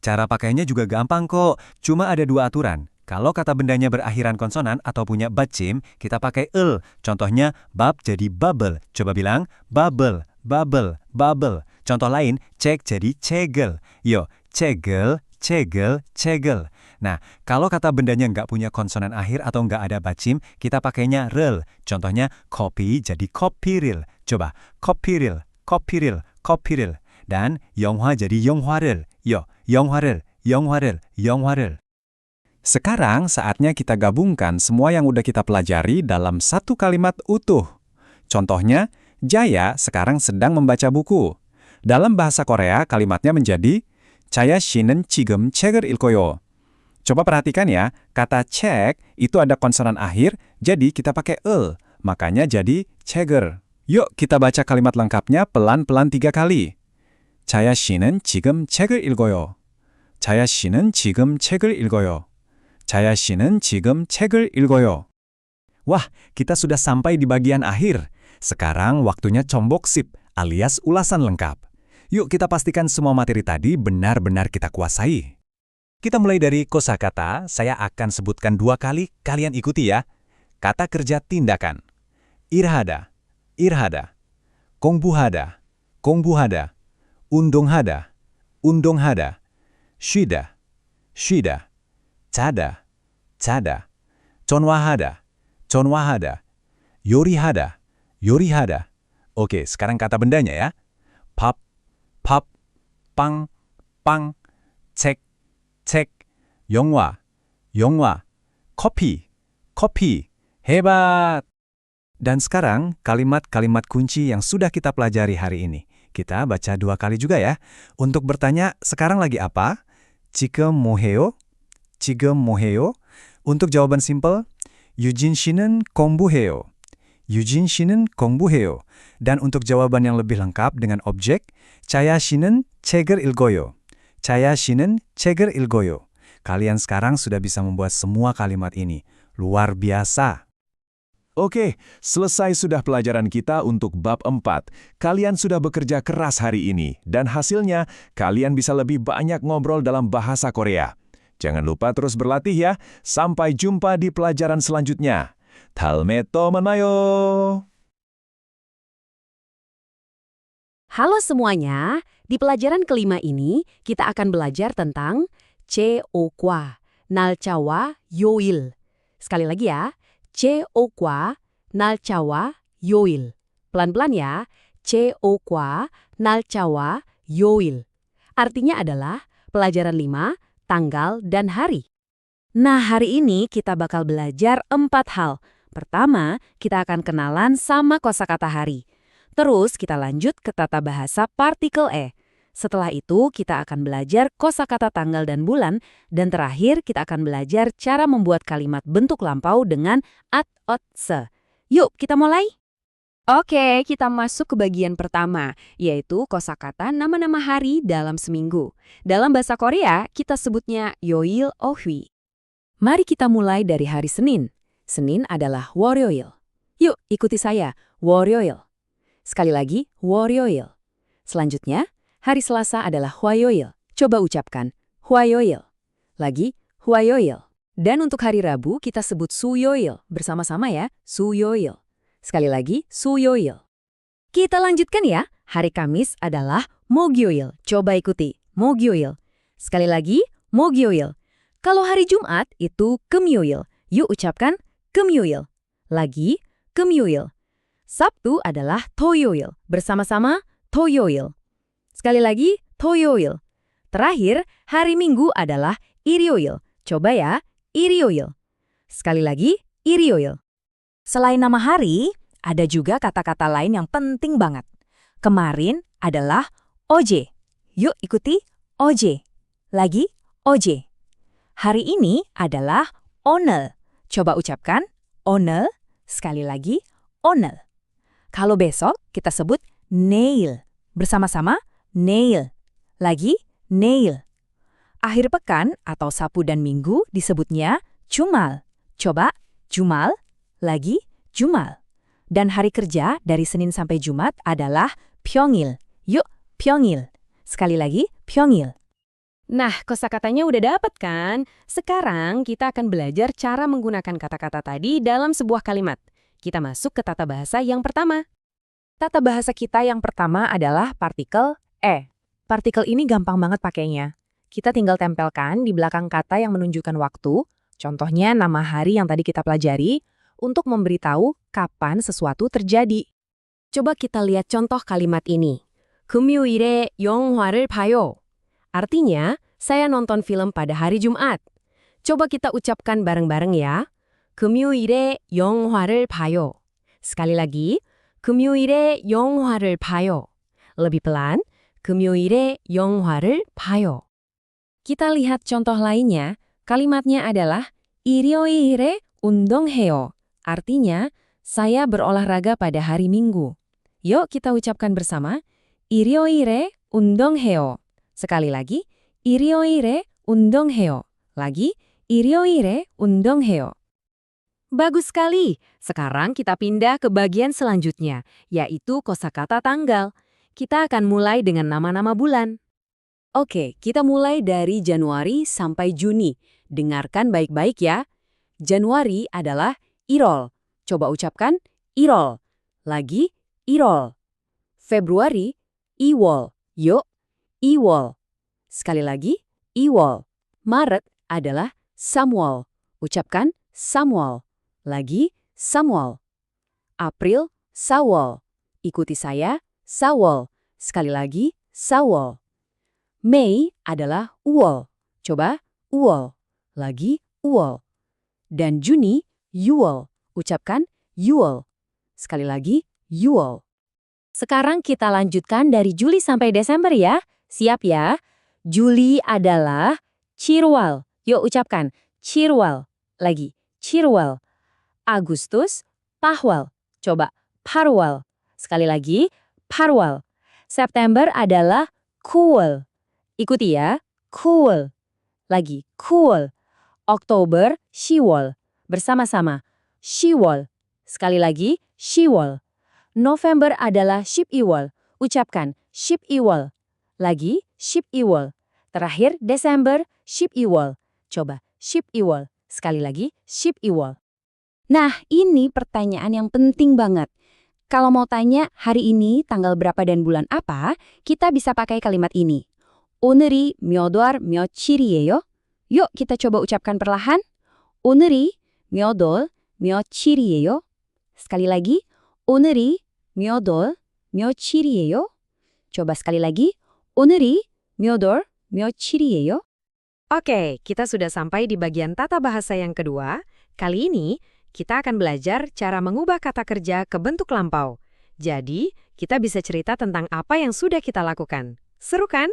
B: Cara pakainya juga gampang kok, cuma ada 2 aturan. Kalau kata bendanya berakhiran konsonan atau punya bacim, kita pakai el. Contohnya, bab jadi bubble. Coba bilang, bubble, bubble, bubble. Contoh lain, cek jadi cegel. Yo, cegel, cegel, cegel. Nah, kalau kata bendanya nggak punya konsonan akhir atau nggak ada bacim, kita pakainya rel. Contohnya, kopi jadi kopiril. Coba, kopiril, kopiril, kopiril. Dan 영화 jadi 영화를. Yo, 영화를, 영화를, 영화를.
A: Sekarang saatnya kita gabungkan semua yang udah kita pelajari dalam satu kalimat utuh. Contohnya, Jaya sekarang sedang membaca buku. Dalam bahasa Korea, kalimatnya menjadi Jaya 씨는 지금 책을 읽어요. Coba perhatikan ya, kata cek itu ada konsonan akhir, jadi kita pakai makanya jadi 책을. Yuk kita baca kalimat lengkapnya pelan-pelan 3 kali. Jaya 씨는 지금 책을 읽어요. Jaya 씨는 지금 책을 읽어요. Jaya 씨는 지금 책을 읽어요. Wah, kita sudah sampai di bagian akhir. Sekarang waktunya comboksip alias ulasan lengkap. Yuk kita pastikan semua materi tadi benar-benar kita kuasai. Kita mulai dari kosakata, saya akan sebutkan 2 kali, kalian ikuti ya. Kata kerja tindakan. Irhada, irhada. 공부하다, 공부하다. 운동하다, 운동하다. 쉬다, 쉬다. 자다, 자다. 전화하다, 전화하다. 요리하다, 요리하다. Oke, sekarang kata bendanya ya. 밥, 밥. 빵, 빵. 책, 책, 영화, 영화, 커피, 커피, hebat. Dan sekarang kalimat-kalimat kunci yang sudah kita pelajari hari ini. Kita baca 2 kali juga ya. Untuk bertanya, sekarang lagi apa? 지금 뭐해요? 지금 뭐해요? Untuk jawaban simpel, 유진 씨는 공부해요. 유진 씨는 공부해요. Dan untuk jawaban yang lebih lengkap dengan objek, 자야 씨는 책을 읽어요. 자야 씨는 책을 읽어요. Kalian sekarang sudah bisa membuat semua kalimat ini. Luar biasa.
E: Oke, selesai sudah pelajaran kita untuk bab 4. Kalian sudah bekerja keras hari ini, dan hasilnya kalian bisa lebih banyak ngobrol dalam bahasa Korea. Jangan lupa terus berlatih ya. Sampai jumpa di pelajaran selanjutnya. 다음에 또 만나요.
D: Halo semuanya, di pelajaran kelima ini kita akan belajar tentang 제옥과 날짜와 요일. Sekali lagi ya, 제옥과 날짜와 요일. Pelan-pelan ya, 제옥과 날짜와 요일. Artinya adalah pelajaran 5, tanggal dan hari. Nah, hari ini kita bakal belajar 4 hal. Pertama, kita akan kenalan sama kosakata hari. Terus kita lanjut ke tata bahasa partikel E. Setelah itu kita akan belajar kosakata tanggal dan bulan, dan terakhir kita akan belajar cara membuat kalimat bentuk lampau dengan at, ot, se. Yuk, kita mulai. Oke, kita masuk ke bagian pertama, yaitu kosakata nama-nama hari dalam seminggu. Dalam bahasa Korea, kita sebutnya yoil ohwi. Mari kita mulai dari hari Senin. Senin adalah 월요일. Yuk, ikuti saya, 월요일. Sekali lagi, 월요일. Selanjutnya, hari Selasa adalah 화요일. Coba ucapkan, 화요일. Lagi, 화요일. Dan untuk hari Rabu, kita sebut 수요일. Bersama-sama ya, 수요일. Sekali lagi, 수요일. Kita lanjutkan ya, hari Kamis adalah 목요일. Coba ikuti, 목요일. Sekali lagi, 목요일. Kalau hari Jumat itu 금요일. Yuk ucapkan, 금요일. Lagi, 금요일. Sabtu adalah 토요일. Bersama-sama, 토요일. Sekali lagi, 토요일. Terakhir, hari Minggu adalah 일요일. Coba ya, 일요일. Sekali lagi, 일요일. Selain nama hari, ada juga kata-kata lain yang penting banget. Kemarin adalah 어제. Yuk ikuti, 어제. Lagi, 어제. Hari ini adalah 오늘. Coba ucapkan, 오늘. Sekali lagi, 오늘. Kalau besok, kita sebut 내일. Bersama-sama, 내일. Lagi, 내일. Akhir pekan atau Sabtu dan Minggu disebutnya 주말. Coba, 주말. Lagi, 주말. Dan hari kerja dari Senin sampai Jumat adalah 평일. Yuk, 평일. Sekali lagi, 평일. Nah, kosakatanya udah dapet kan? Sekarang kita akan belajar cara menggunakan kata-kata tadi dalam sebuah kalimat. Kita masuk ke tata bahasa yang pertama. Tata bahasa kita yang pertama adalah partikel E. Partikel ini gampang banget pakainya.
C: Kita tinggal tempelkan di belakang kata yang menunjukkan waktu, contohnya nama hari yang tadi kita pelajari, untuk memberitahu kapan sesuatu terjadi.
D: Coba kita lihat contoh kalimat ini. 금요일에 영화를 봐요. Artinya, saya nonton film pada hari Jumat. Coba kita ucapkan bareng-bareng ya. 금요일에 영화를 봐요. Sekali lagi, 금요일에 영화를 봐요. Lebih pelan, 금요일에 영화를 봐요. Kita lihat contoh lainnya, kalimatnya adalah 일요일에 운동해요. Artinya, saya berolahraga pada hari Minggu. Yuk kita ucapkan bersama, 일요일에 운동해요. Sekali lagi, 일요일에 운동해요. Lagi, 일요일에 운동해요. Bagus sekali. Sekarang kita pindah ke bagian selanjutnya, yaitu kosakata tanggal. Kita akan mulai dengan nama-nama bulan. Oke, kita mulai dari Januari sampai Juni. Dengarkan baik-baik ya. Januari adalah Irol. Coba ucapkan Irol. Lagi, Irol. Februari, Iwol. Yuk, Iwol. Sekali lagi, Iwol. Maret adalah Samwol. Ucapkan Samwol. Lagi, Samwol. April, Sawol. Ikuti saya, Sawol. Sekali lagi, Sawol. Mei adalah Uwol. Coba, Uwol. Lagi, Uwol. Dan Juni, Yuwol. Ucapkan Yuwol. Sekali lagi, Yuwol. Sekarang kita lanjutkan dari Juli sampai Desember ya. Siap ya? Juli adalah Chirwal. Yuk ucapkan Chirwal. Lagi, Chirwal. Agustus, Pahwal. Coba, Parwal. Sekali lagi, Parwal. September adalah Kuwal. Ikuti ya, Kuwal. Lagi, Kuwal. Oktober, Shiwal. Bersama-sama, Shiwal. Sekali lagi, Shiwal. November adalah Shipiwal. Ucapkan Shipiwal. Lagi, Shipiwal. Terakhir, Desember, Shipiwal. Coba, Shipiwal. Sekali lagi, Shipiwal. Nah, ini pertanyaan yang penting banget. Kalau mau tanya hari ini tanggal berapa dan bulan apa, kita bisa pakai kalimat ini. 오늘이 몇 월 며칠이에요? Yuk kita coba ucapkan perlahan. 오늘이 몇 월 며칠이에요? Sekali lagi. 오늘이 몇 월 며칠이에요? Coba sekali lagi. 오늘이 몇 월 며칠이에요? Oke, kita sudah sampai di bagian tata bahasa yang kedua. Kali ini, kita akan belajar cara mengubah kata kerja ke bentuk lampau. Jadi, kita bisa cerita tentang apa yang sudah kita lakukan. Seru kan?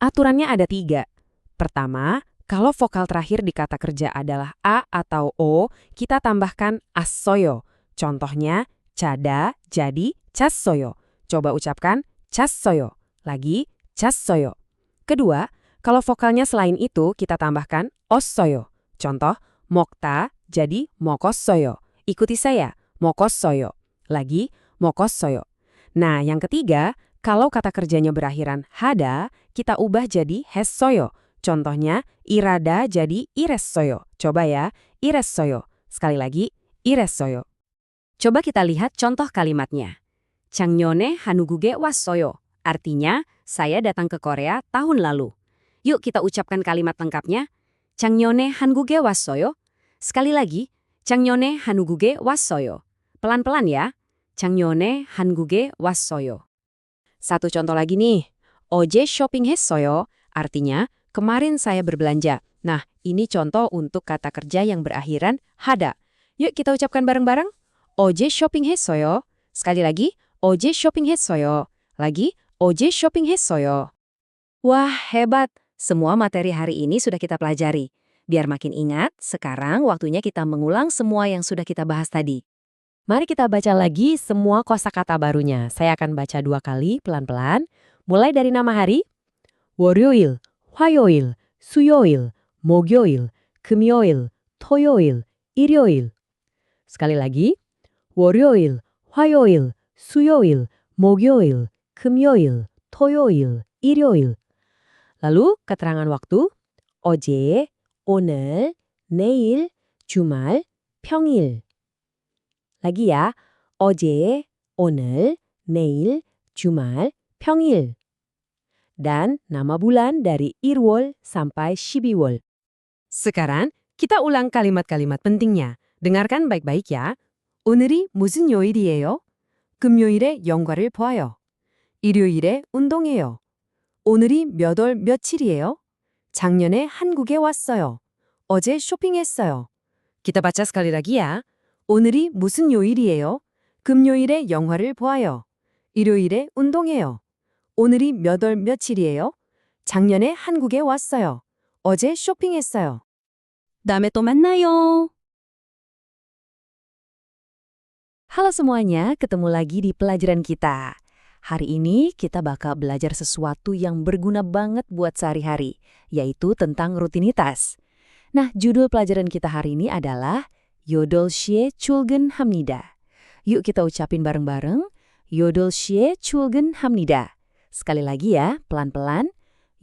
D: Aturannya ada 3. Pertama, kalau vokal terakhir di kata kerja adalah A atau O, kita tambahkan assoyo. Contohnya, cada jadi cassoyo. Coba ucapkan cassoyo. Lagi, cassoyo. Kedua, kalau vokalnya selain itu, kita tambahkan ossoyo. Contoh, mokta jadi mokossoyo. Ikuti saya, mokossoyo. Lagi, mokossoyo. Nah, yang ketiga, kalau kata kerjanya berakhiran hada, kita ubah jadi hessoyo. Contohnya, irada jadi iressoyo. Coba ya, iressoyo. Sekali lagi, iressoyo. Coba kita lihat contoh kalimatnya. 작년에 한국에 왔어요. Artinya, saya datang ke Korea tahun lalu. Yuk kita ucapkan kalimat lengkapnya. 작년에 한국에 왔어요. Sekali lagi, 작년에 한국에 왔어요. Pelan-pelan ya. 작년에 한국에 왔어요. Satu contoh lagi nih. 어제 쇼핑했어요. Artinya, kemarin saya berbelanja. Nah, ini contoh untuk kata kerja yang berakhiran hada. Yuk kita ucapkan bareng-bareng. 어제 쇼핑했어요. Sekali lagi, 어제 쇼핑했어요. Lagi, 어제 쇼핑했어요. Wah, hebat. Semua materi hari ini sudah kita pelajari. Biar makin ingat, sekarang waktunya kita mengulang semua yang sudah kita bahas tadi. Mari kita baca lagi semua kosakata barunya. Saya akan baca 2 kali, pelan-pelan. Mulai dari nama hari. 월요일, 화요일, 수요일, 목요일, 금요일, 토요일, 일요일. Sekali lagi. 월요일, 화요일, 수요일, 목요일, 금요일, 토요일, 일요일. Lalu keterangan waktu. 어제, 오늘, 내일, 주말, 평일. Lagi ya. 어제, 오늘, 내일, 주말, 평일.
C: dan nama bulan dari 1월 sampai 12월. Sekarang, kita ulang kalimat-kalimat pentingnya. Dengarkan baik-baik ya. 오늘이 무슨 요일이에요? 금요일에 영화를 봐요. 일요일에 운동해요. 오늘이 몇 월 며칠이에요? 작년에 한국에 왔어요. 어제 쇼핑했어요. Kita baca sekali lagi ya. 오늘이 무슨 요일이에요? 금요일에 영화를 봐요. 일요일에 운동해요. 오늘이 몇 월 며칠이에요? 작년에 한국에 왔어요. 어제 쇼핑했어요.
D: 다음에 또 만나요.
C: Halo semuanya, ketemu lagi di pelajaran kita. Hari ini kita bakal belajar sesuatu yang berguna banget buat sehari-hari, yaitu tentang rutinitas. Nah, judul pelajaran kita hari ini adalah 8시에 출근합니다. Yuk kita ucapin bareng-bareng, 8시에 출근합니다. Sekali lagi ya, pelan-pelan,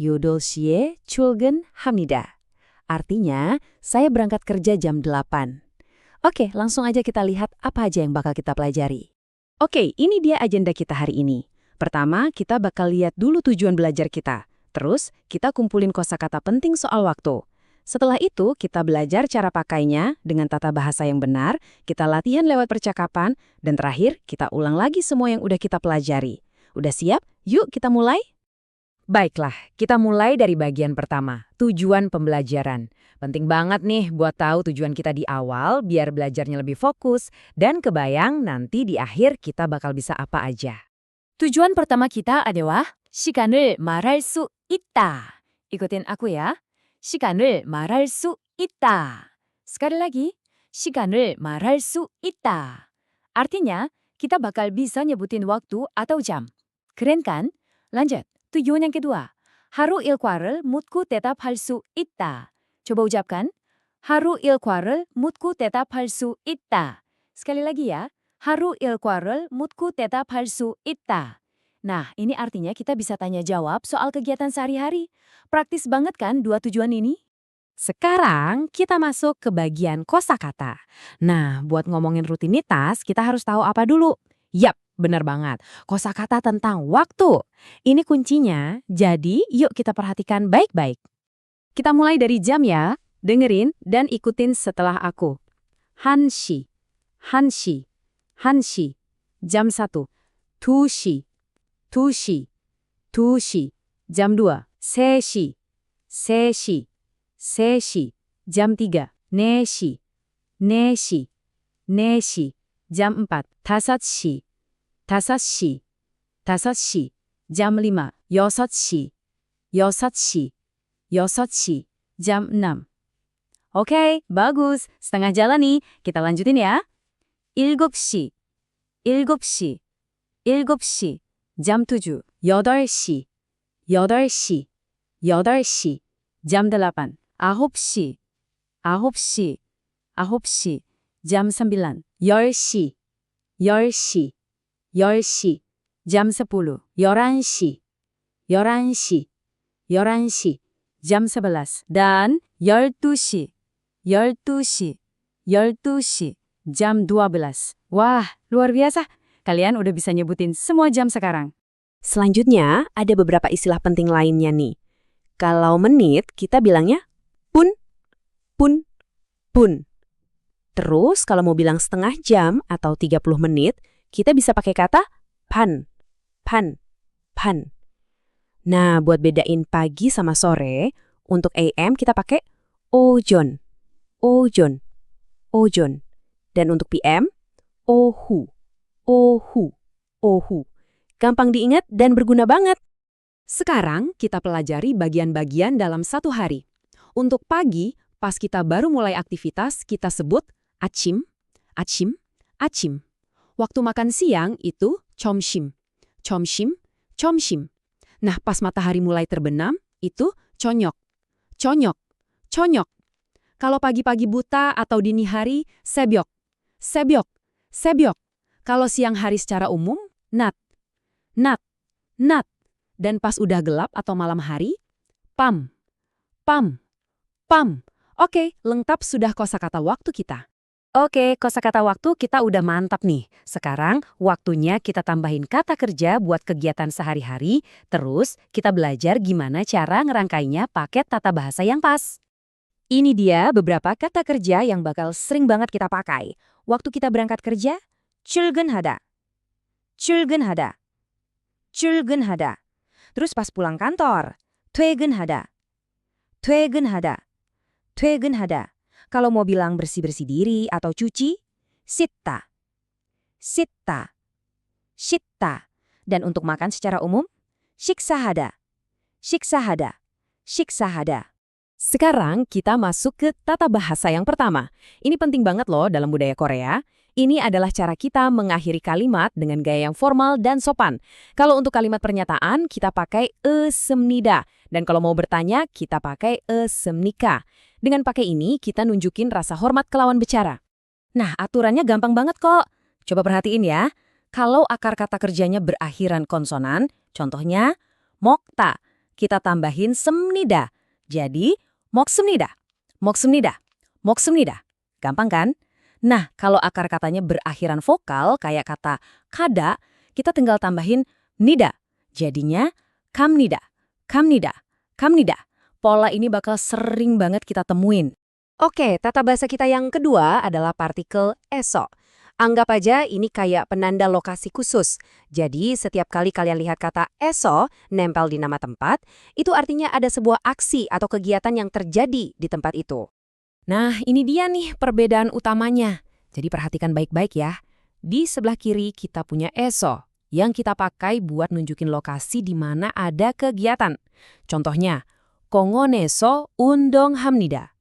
C: 8시에 출근합니다. Artinya, saya berangkat kerja jam 8. Oke, langsung aja kita lihat apa aja yang bakal kita pelajari. Oke, ini dia agenda kita hari ini. Pertama, kita bakal lihat dulu tujuan belajar kita. Terus, kita kumpulin kosakata penting soal waktu. Setelah itu, kita belajar cara pakainya dengan tata bahasa yang benar, kita latihan lewat percakapan, dan terakhir, kita ulang lagi semua yang udah kita pelajari. Udah siap? Yuk kita mulai? Baiklah, kita mulai dari bagian pertama, tujuan pembelajaran. Penting banget nih buat tahu tujuan kita di awal biar belajarnya lebih fokus dan kebayang nanti di akhir kita bakal bisa apa aja. Tujuan pertama kita adalah 시간을 말할 수 있다. Ikutin aku ya. 시간을 말할 수 있다. Sekali lagi, 시간을 말할 수 있다. Artinya, kita bakal bisa nyebutin waktu atau jam. Keren kan? Lanjut. Tujuan yang kedua, 하루 일과를 묻고 대답할 수 있다. coba ucapkan, 하루 일과를 묻고 대답할 수 있다. Sekali lagi ya, 하루 일과를 묻고 대답할 수 있다. Nah, ini artinya kita bisa tanya jawab soal kegiatan sehari-hari. Praktis banget kan dua tujuan ini? Sekarang kita masuk ke bagian kosakata. Nah, buat ngomongin rutinitas, kita harus tahu apa dulu? Yap, benar banget. Kosakata tentang waktu. Ini kuncinya, jadi yuk kita perhatikan baik-baik. Kita mulai dari jam ya. Dengerin dan ikutin setelah aku. 1시, 1시, 1시. Jam 1. 2시, 2시, 2시. Jam 2. 3시, 3시, 3시. Jam 3. 4시, 4시, 4시. Jam 4. 5시, 5시, 5시. Jam 5. 6시, 6시, 6시. Jam 6. Oke, bagus. Setengah jalan nih. Kita lanjutin ya. 7시, 7시, 7시. Jam 7. 8시, 8시, 8시. Jam 8. 9시, 9시, 9시. Jam 9. 10시, 10시, 10시. Jam 10. 11시, 11시, 11시. Jam 11. Dan 12시, 12시, 12시. Jam 12. Wah, luar biasa. Kalian udah bisa nyebutin semua jam sekarang. Selanjutnya, ada beberapa istilah penting lainnya nih. Kalau menit, kita bilangnya pun, pun, pun. Terus, kalau mau bilang setengah jam atau 30 menit, kita bisa pakai kata pan, pan, pan. Nah, buat bedain pagi sama sore, untuk AM kita pakai ojon, ojon, ojon. Dan untuk PM, ohu, ohu, ohu. Gampang diingat dan berguna banget. Sekarang kita pelajari bagian-bagian dalam satu hari. Untuk pagi, pas kita baru mulai aktivitas, kita sebut 아침, 아침, 아침. Waktu makan siang itu 점심, 점심, 점심. Nah, pas matahari mulai terbenam, itu 저녁, 저녁, 저녁. Kalau pagi-pagi buta atau dini hari, 새벽, 새벽, 새벽. Kalau siang hari secara umum, 낮, 낮, 낮. Dan pas udah gelap atau malam hari, 밤, 밤, 밤. Oke, lengkap sudah kosakata waktu kita.
D: Oke, kosakata waktu kita udah mantap nih. Sekarang waktunya kita tambahin kata kerja buat kegiatan sehari-hari, terus kita belajar gimana cara ngerangkainya pakai tata bahasa yang pas. Ini dia beberapa kata kerja yang bakal sering banget kita pakai. Waktu kita berangkat kerja, 출근하다, 출근하다, 출근하다. Terus pas pulang kantor, 퇴근하다, 퇴근하다, 퇴근하다. Kalau mau bilang bersih-bersih diri atau cuci, 씻다, 씻다, 씻다. Dan untuk makan secara umum, 식사하다, 식사하다, 식사하다. Sekarang kita masuk ke tata bahasa yang pertama. Ini penting banget loh dalam budaya Korea. Ini adalah cara kita mengakhiri kalimat dengan gaya yang formal dan sopan. Kalau untuk kalimat pernyataan, kita pakai semnida. Dan kalau mau bertanya, kita pakai semnika. Dengan pakai ini, kita nunjukin rasa hormat ke lawan bicara. Nah, aturannya gampang banget kok. Coba perhatiin ya. Kalau akar kata kerjanya berakhiran konsonan, contohnya, 먹다, kita tambahin semnida. Jadi, 먹습니다, 먹습니다, 먹습니다. Gampang kan? Nah, kalau akar katanya berakhiran vokal, kayak kata kada, kita tinggal tambahin nida. Jadinya, kamnida, kamnida, kamnida. Pola ini bakal sering banget kita temuin. Oke, tata bahasa kita yang kedua adalah partikel eso. Anggap aja ini kayak penanda lokasi khusus. Jadi, setiap kali kalian lihat kata eso nempel di nama tempat, itu artinya ada sebuah aksi atau kegiatan yang terjadi di tempat itu. Nah, ini dia nih perbedaan utamanya. Jadi perhatikan baik-baik ya. Di sebelah kiri kita punya eso, yang kita pakai buat nunjukin lokasi di mana ada kegiatan. Contohnya, 공원에서 운동합니다.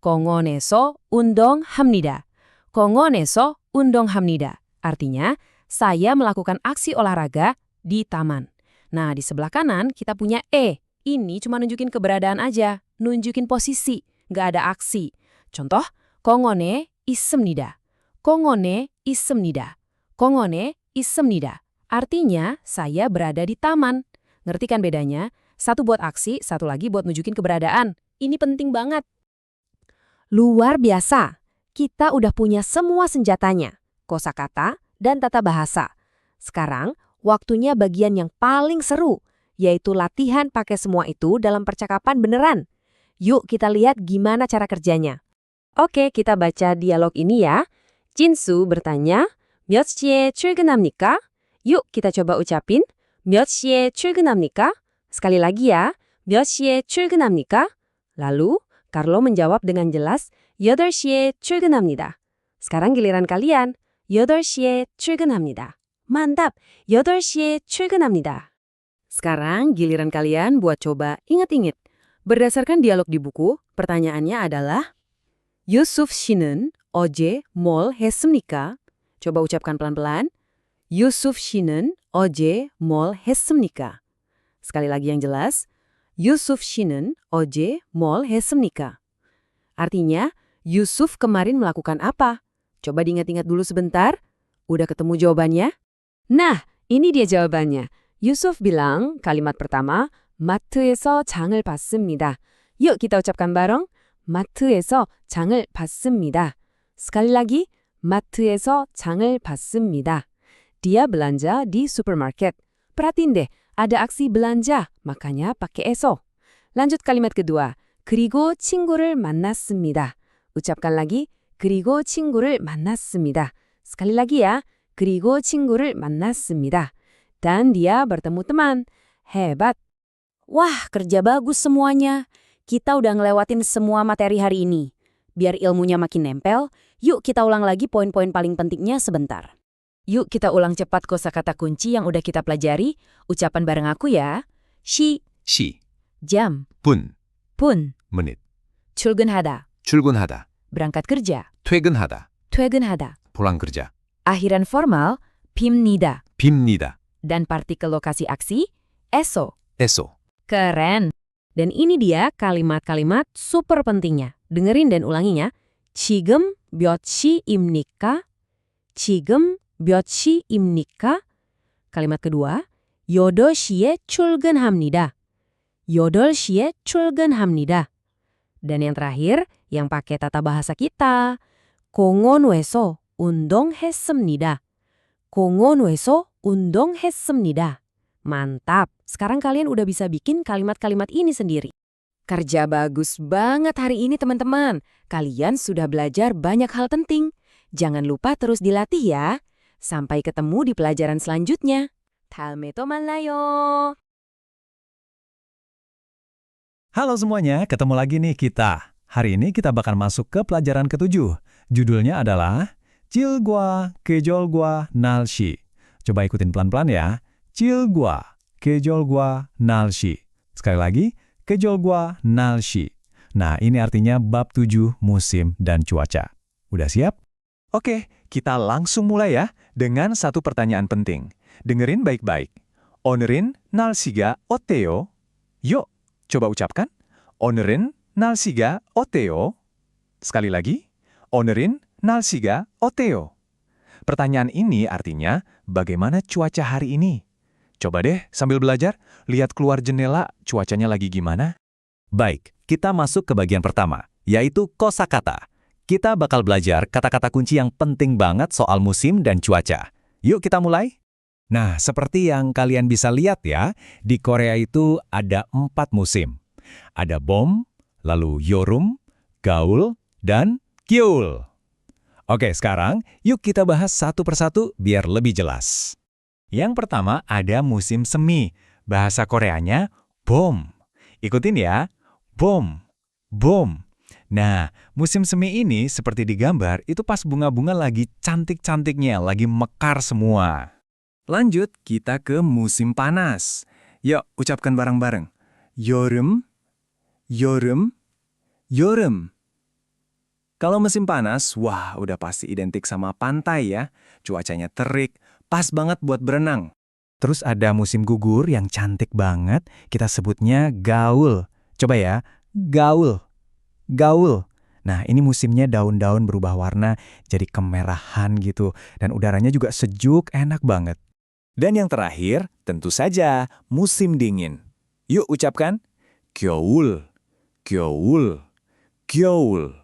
D: 공원에서 운동합니다. 공원에서 운동합니다. Artinya, saya melakukan aksi olahraga di taman. Nah, di sebelah kanan kita punya Ini cuma nunjukin keberadaan aja, nunjukin posisi, nggak ada aksi. Contoh, 공원에 있습니다. 공원에 있습니다. 공원에 있습니다. Artinya, saya berada di taman. Ngerti kan bedanya? Satu buat aksi, satu lagi buat nunjukin keberadaan. Ini penting banget. Luar biasa. Kita udah punya semua senjatanya, kosakata dan tata bahasa. Sekarang, waktunya bagian yang paling seru, yaitu latihan pakai semua itu dalam percakapan beneran. Yuk kita lihat gimana cara kerjanya. Oke, kita baca dialog ini ya. Jinsu bertanya, 몇 시에 출근합니까? Yuk kita coba ucapin, 몇 시에 출근합니까? Sekali lagi ya, 몇 시에 출근합니까? Lalu, Carlo menjawab dengan jelas, 8시에 출근합니다. Sekarang giliran kalian, 8시에 출근합니다. Mantap, 8시에 출근합니다. Sekarang giliran kalian buat coba ingat-ingat. Berdasarkan dialog di buku, pertanyaannya adalah, Yusuf 씨는 어제 뭘 했습니까? Coba ucapkan pelan-pelan. Yusuf 씨는 어제 뭘 했습니까? Sekali lagi yang jelas, Yusuf 씨는 어제 뭘 했습니까? Artinya, Yusuf kemarin melakukan apa? Coba diingat-ingat dulu sebentar. Udah ketemu jawabannya? Nah, ini dia jawabannya. Yusuf bilang kalimat pertama, 마트에서 장을 봤습니다. Yuk kita ucapkan bareng. 마트에서 장을 봤습니다. Sekali lagi, 마트에서 장을 봤습니다. Dia belanja di supermarket. Perhatiin deh, ada aksi belanja, makanya pakai eso. Lanjut kalimat kedua, 그리고 친구를 만났습니다. Ucapkan lagi, 그리고 친구를 만났습니다. Sekali lagi ya, 그리고 친구를 만났습니다. Dan dia bertemu teman. Hebat. Wah, kerja bagus semuanya. Kita udah ngelewatin semua materi hari ini. Biar ilmunya makin nempel, yuk kita ulang lagi poin-poin paling pentingnya sebentar. Yuk kita ulang cepat kosakata kunci yang udah kita pelajari. Ucapan bareng aku ya. 시,
E: 시,
D: jam,
E: 분,
D: 분,
E: menit,
D: 출근하다,
E: 출근하다,
D: berangkat kerja,
E: 퇴근하다,
D: 퇴근하다.
E: pulang kerja,
D: Akhiran formal, 빕니다.
E: 빕니다,
D: Dan partikel lokasi aksi, eso.
E: eso.
D: Keren. Dan ini dia kalimat-kalimat super pentingnya. Dengerin dan ulanginya. 지금 몇 시입니까? 지금 몇 시입니까? Kalimat kedua. 8시에 출근합니다. 8시에 출근합니다. Dan yang terakhir, yang pakai tata bahasa kita. 공원에서 운동했습니다. 공원에서 운동했습니다. Mantap, sekarang kalian udah bisa bikin kalimat-kalimat ini sendiri. Kerja bagus banget hari ini teman-teman. Kalian sudah belajar banyak hal penting. Jangan lupa terus dilatih ya. Sampai ketemu di pelajaran selanjutnya. 다음에 또 만나요.
B: Halo semuanya, ketemu lagi nih kita. Hari ini kita bakal masuk ke pelajaran ke-7. Judulnya adalah Chilgwa Kejolgwa Nalshi. Coba ikutin pelan-pelan ya. Chilgwa Kejolgwa Nalshi. Sekali lagi, Kejolgwa Nalshi. Nah, ini artinya bab 7 musim dan cuaca. Udah siap? Oke, kita langsung mulai ya dengan satu pertanyaan penting. Dengerin baik-baik. 오늘은 날씨가 어때요? Yuk, coba ucapkan. 오늘은 날씨가 어때요? Sekali lagi. 오늘은 날씨가 어때요? Pertanyaan ini artinya, bagaimana cuaca hari ini? Coba deh sambil belajar, lihat keluar jendela, cuacanya lagi gimana? Baik, kita masuk ke bagian pertama, yaitu kosakata. Kita bakal belajar kata-kata kunci yang penting banget soal musim dan cuaca. Yuk kita mulai. Nah, seperti yang kalian bisa lihat ya, di Korea itu ada 4 musim. Ada 봄, lalu 여름, 가을, dan 겨울. Oke, sekarang yuk kita bahas satu persatu biar lebih jelas. Yang pertama ada musim semi. Bahasa Koreanya 봄. Ikutin ya. 봄. 봄. Nah, musim semi ini seperti di gambar, itu pas bunga-bunga lagi cantik-cantiknya, lagi mekar semua. Lanjut, kita ke musim panas. Yuk, ucapkan bareng-bareng. 여름, 여름, 여름. Kalau musim panas, wah udah pasti identik sama pantai ya. Cuacanya terik, pas banget buat berenang. Terus ada musim gugur yang cantik banget, kita sebutnya gaul. Coba ya, gaul. Gaul. Nah, ini musimnya daun-daun berubah warna jadi kemerahan gitu. Dan udaranya juga sejuk, enak banget. Dan yang terakhir, tentu saja musim dingin. Yuk ucapkan, 겨울, 겨울, 겨울.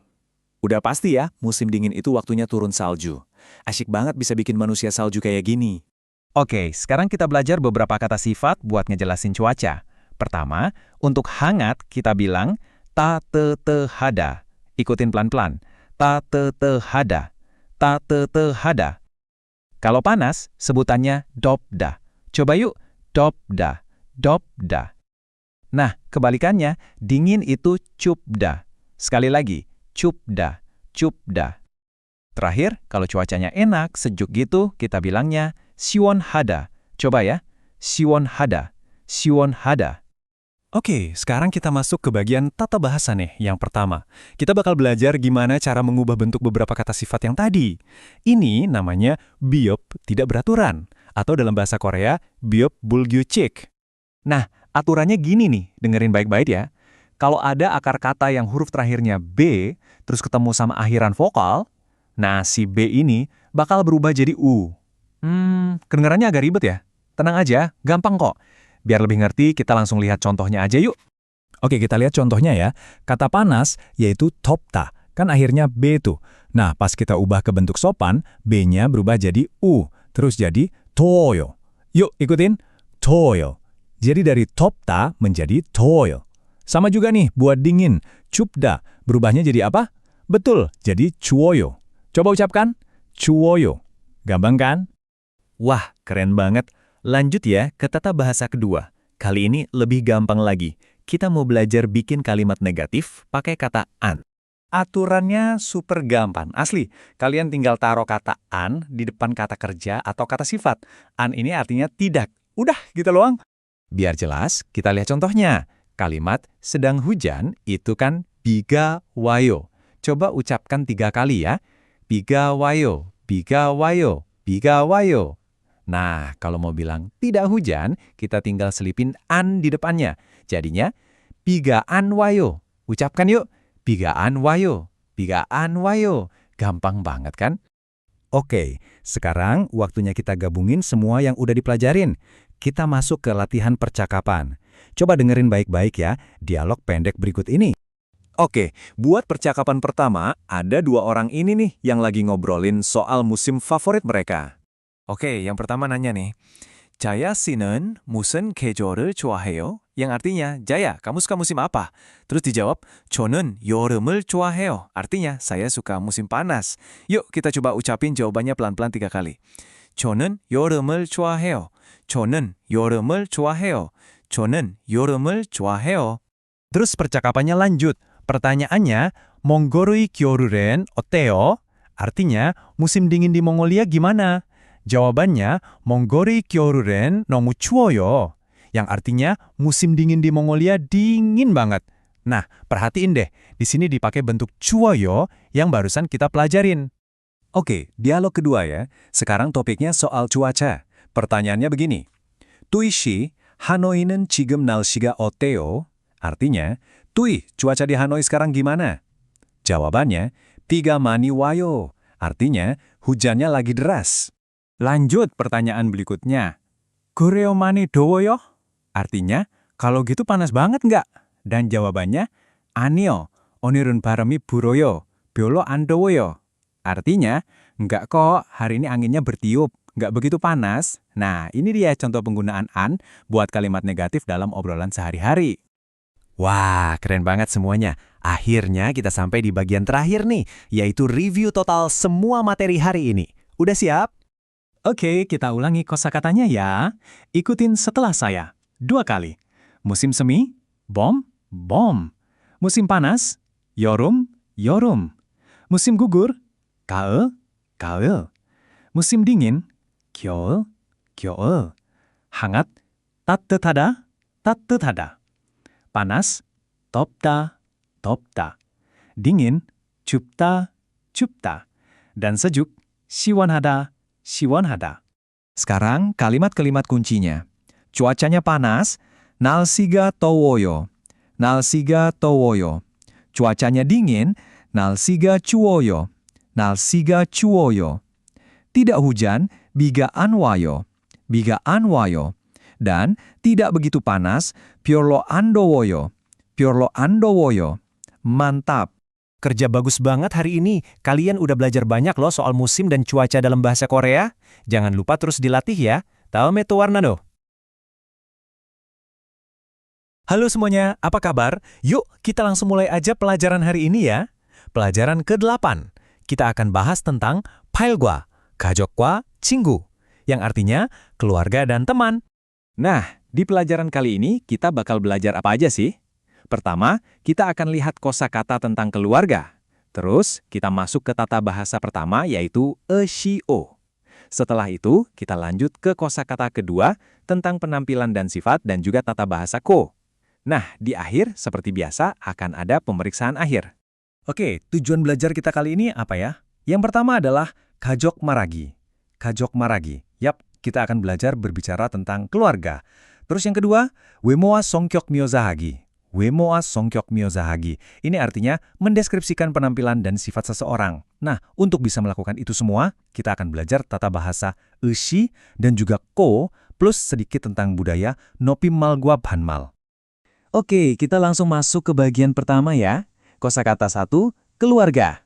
B: Udah pasti ya, musim dingin itu waktunya turun salju. Asyik banget bisa bikin manusia salju kayak gini. Oke, sekarang kita belajar beberapa kata sifat buat ngejelasin cuaca. Pertama, untuk hangat kita bilang 따뜻하다. Ikutin pelan-pelan. 따뜻하다. 따뜻하다. Kalau panas, sebutannya 덥다. Coba yuk, 덥다. 덥다. Nah, kebalikannya, dingin itu 춥다. Sekali lagi, 춥다. 춥다. Terakhir, kalau cuacanya enak, sejuk gitu, kita bilangnya 시원하다. Coba ya, 시원하다. 시원하다. Oke, sekarang kita masuk ke bagian tata bahasa nih, yang pertama. Kita bakal belajar gimana cara mengubah bentuk beberapa kata sifat yang tadi. Ini namanya biop tidak beraturan, atau dalam bahasa Korea, biop bulgyuchik. Nah, aturannya gini nih, dengerin baik-baik ya. Kalau ada akar kata yang huruf terakhirnya B, terus ketemu sama akhiran vokal, nah si B ini bakal berubah jadi U. Kedengarannya agak ribet ya? Tenang aja, gampang kok. Biar lebih ngerti, kita langsung lihat contohnya aja yuk. Oke, kita lihat contohnya ya. Kata panas, yaitu 덥다. Kan akhirnya B tuh. Nah, pas kita ubah ke bentuk sopan, B-nya berubah jadi U. Terus jadi 더워요. Yuk, ikutin. 더워요. Jadi dari 덥다 menjadi 더워요. Sama juga nih, buat dingin. 춥다. Berubahnya jadi apa? Betul, jadi 추워요. Coba ucapkan. 추워요. Gampang kan? Wah, keren banget. Lanjut ya ke tata bahasa kedua. Kali ini lebih gampang lagi. Kita mau belajar bikin kalimat negatif pakai kata an. Aturannya super gampang. Asli, kalian tinggal taruh kata an di depan kata kerja atau kata sifat. An ini artinya tidak. Udah, gitu loang. Biar jelas, kita lihat contohnya. Kalimat sedang hujan itu kan biga wayo. Coba ucapkan 3 kali ya. Biga wayo, biga wayo, biga wayo. Nah, kalau mau bilang tidak hujan, kita tinggal selipin an di depannya. Jadinya, bigaan wayo. Ucapkan yuk, bigaan wayo, bigaan wayo. Gampang banget kan? Oke, sekarang waktunya kita gabungin semua yang udah dipelajarin. Kita masuk ke latihan percakapan. Coba dengerin baik-baik ya, dialog pendek berikut ini.
E: Oke, buat percakapan pertama, ada dua orang ini nih yang lagi ngobrolin soal musim favorit mereka.
A: Oke, yang pertama nanya nih. Jaya 씨는 무슨 계절을 좋아해요? Yang artinya, Jaya, kamu suka musim apa? Terus dijawab, 저는 여름을 좋아해요. Artinya, saya suka musim panas. Yuk, kita coba ucapin jawabannya pelan-pelan 3 kali. 저는 여름을 좋아해요. 저는 여름을 좋아해요. 저는 여름을 좋아해요.
B: Terus percakapannya lanjut. Pertanyaannya, 몽골의 겨울은 어때요? Artinya, musim dingin di Mongolia gimana? Jawabannya, 몽골의 겨울은 너무 추워요. Yang artinya, musim dingin di Mongolia dingin banget. Nah, perhatiin deh, di sini dipakai bentuk 추워요 yang barusan kita pelajarin.
E: Oke, dialog kedua ya. Sekarang topiknya soal cuaca. Pertanyaannya begini. Tuishi, Hanoi는 지금 날씨가 어때요? Artinya, Tui, cuaca di Hanoi sekarang gimana? Jawabannya, 비가 많이 와요. Artinya, hujannya lagi deras.
B: Lanjut pertanyaan berikutnya. 그래요 많이 더워요? Artinya, kalau gitu panas banget nggak? Dan jawabannya, 아니요, 오늘은 바람이 불어요. 별로 안 더워요. Artinya, nggak kok, hari ini anginnya bertiup, nggak begitu panas. Nah, ini dia contoh penggunaan an buat kalimat negatif dalam obrolan sehari-hari.
A: Wah, keren banget semuanya. Akhirnya kita sampai di bagian terakhir nih, yaitu review total semua materi hari ini. Udah siap?
B: Oke, kita ulangi kosakatanya ya. Ikutin setelah saya. 2 kali. Musim semi, bom, bom. Musim panas, 여름, 여름. Musim gugur, 가을, 가을. Musim dingin, 겨울, 겨울. hangat, 따뜻하다, 따뜻하다. panas, 덥다, 덥다. dingin, 춥다, 춥다. dan sejuk, 시원하다, 시원하다.
E: Sekarang kalimat-kalimat kuncinya. Cuacanya panas, 날씨가 더워요. 날씨가 더워요. Cuacanya dingin, 날씨가 추워요. 날씨가 추워요. Tidak hujan, 비가 안 와요. 비가 안 와요. Dan tidak begitu panas, 별로 안 더워요. 별로 안 더워요. Mantap.
A: Kerja bagus banget hari ini. Kalian udah belajar banyak loh soal musim dan cuaca dalam bahasa Korea. Jangan lupa terus dilatih ya. Daome to warnado. Halo semuanya, apa kabar? Yuk, kita langsung mulai aja pelajaran hari ini ya. Pelajaran ke-8. Kita akan bahas tentang 파일과, 가족과, 친구. Yang artinya keluarga dan teman.
E: Nah, di pelajaran kali ini kita bakal belajar apa aja sih? Pertama, kita akan lihat kosakata tentang keluarga. Terus, kita masuk ke tata bahasa pertama yaitu ESHIO. Setelah itu, kita lanjut ke kosakata kedua tentang penampilan dan sifat dan juga tata bahasa ko. Nah, di akhir, seperti biasa, akan ada pemeriksaan akhir.
B: Oke, tujuan belajar kita kali ini apa ya? Yang pertama adalah 가족 말하기. 가족 말하기. Yap, kita akan belajar berbicara tentang keluarga. Terus yang kedua, 외모와 성격 묘사하기. 외모와 성격 묘사하기. Ini artinya mendeskripsikan penampilan dan sifat seseorang. Nah, untuk bisa melakukan itu semua, kita akan belajar tata bahasa 의시 dan juga ko, plus sedikit tentang budaya 높임말과 반말. Oke, kita langsung masuk ke bagian pertama ya. Kosakata 1, keluarga.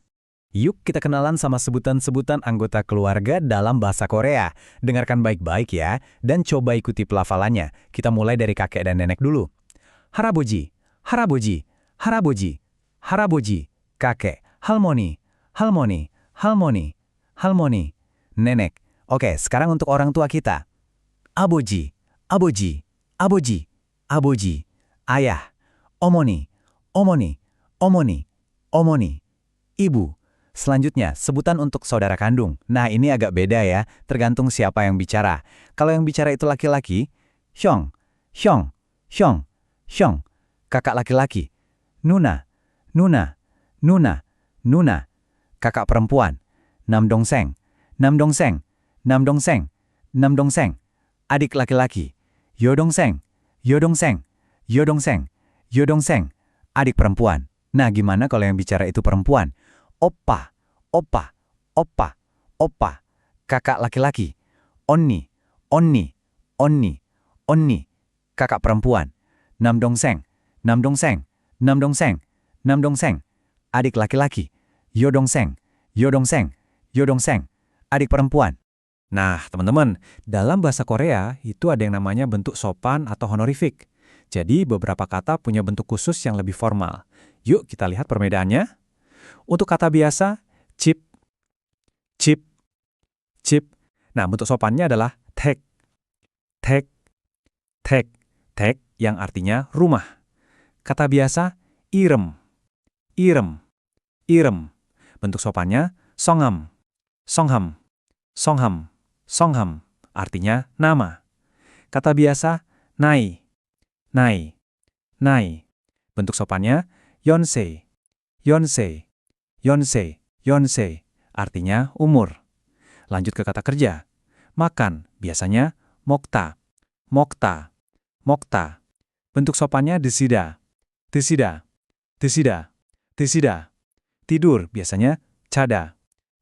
B: Yuk kita kenalan sama sebutan-sebutan anggota keluarga dalam bahasa Korea. Dengarkan baik-baik ya, dan coba ikuti pelafalannya. Kita mulai dari kakek dan nenek dulu. 할아버지, 할아버지, 할아버지, 할아버지, kakek. 할머니, 할머니, 할머니, 할머니, nenek. Oke, sekarang untuk orang tua kita. 아버지, 아버지, 아버지, 아버지, ayah. 어머니, 어머니, 어머니, 어머니, ibu. Selanjutnya, sebutan untuk saudara kandung. Nah, ini agak beda ya, tergantung siapa yang bicara. Kalau yang bicara itu laki-laki, 형, 형, 형, 형. Kakak laki-laki, 누나, 누나, 누나, 누나. Kakak perempuan, 남동생, 남동생, 남동생, 남동생. Adik laki-laki, 여동생, 여동생, 여동생, 여동생. Adik perempuan. Nah, gimana kalau yang bicara itu perempuan? Oppa, oppa, oppa, oppa. Kakak laki-laki. Onni, onni, onni, onni. Kakak perempuan. 남동생, 남동생, 남동생, namdongseng, adik laki-laki. Yodongseng, yodongseng, yodongseng, adik perempuan.
A: Nah, teman-teman, dalam bahasa Korea itu ada yang namanya bentuk sopan atau honorifik. Jadi beberapa kata punya bentuk khusus yang lebih formal. Yuk kita lihat perbedaannya. Untuk kata biasa, chip, chip, chip. Nah, bentuk sopannya adalah tek, tek, tek, tek yang artinya rumah. Kata biasa, irem, irem, irem. Bentuk sopannya, songham, songham, songham, songham. Artinya nama. Kata biasa, nai, nai, nai. Bentuk sopannya, yonsei, yonsei, yonsei, yonsei. Artinya umur. Lanjut ke kata kerja. Makan, biasanya mokta, mokta, mokta. Bentuk sopannya desida, desida, desida, desida. Tidur, biasanya cada,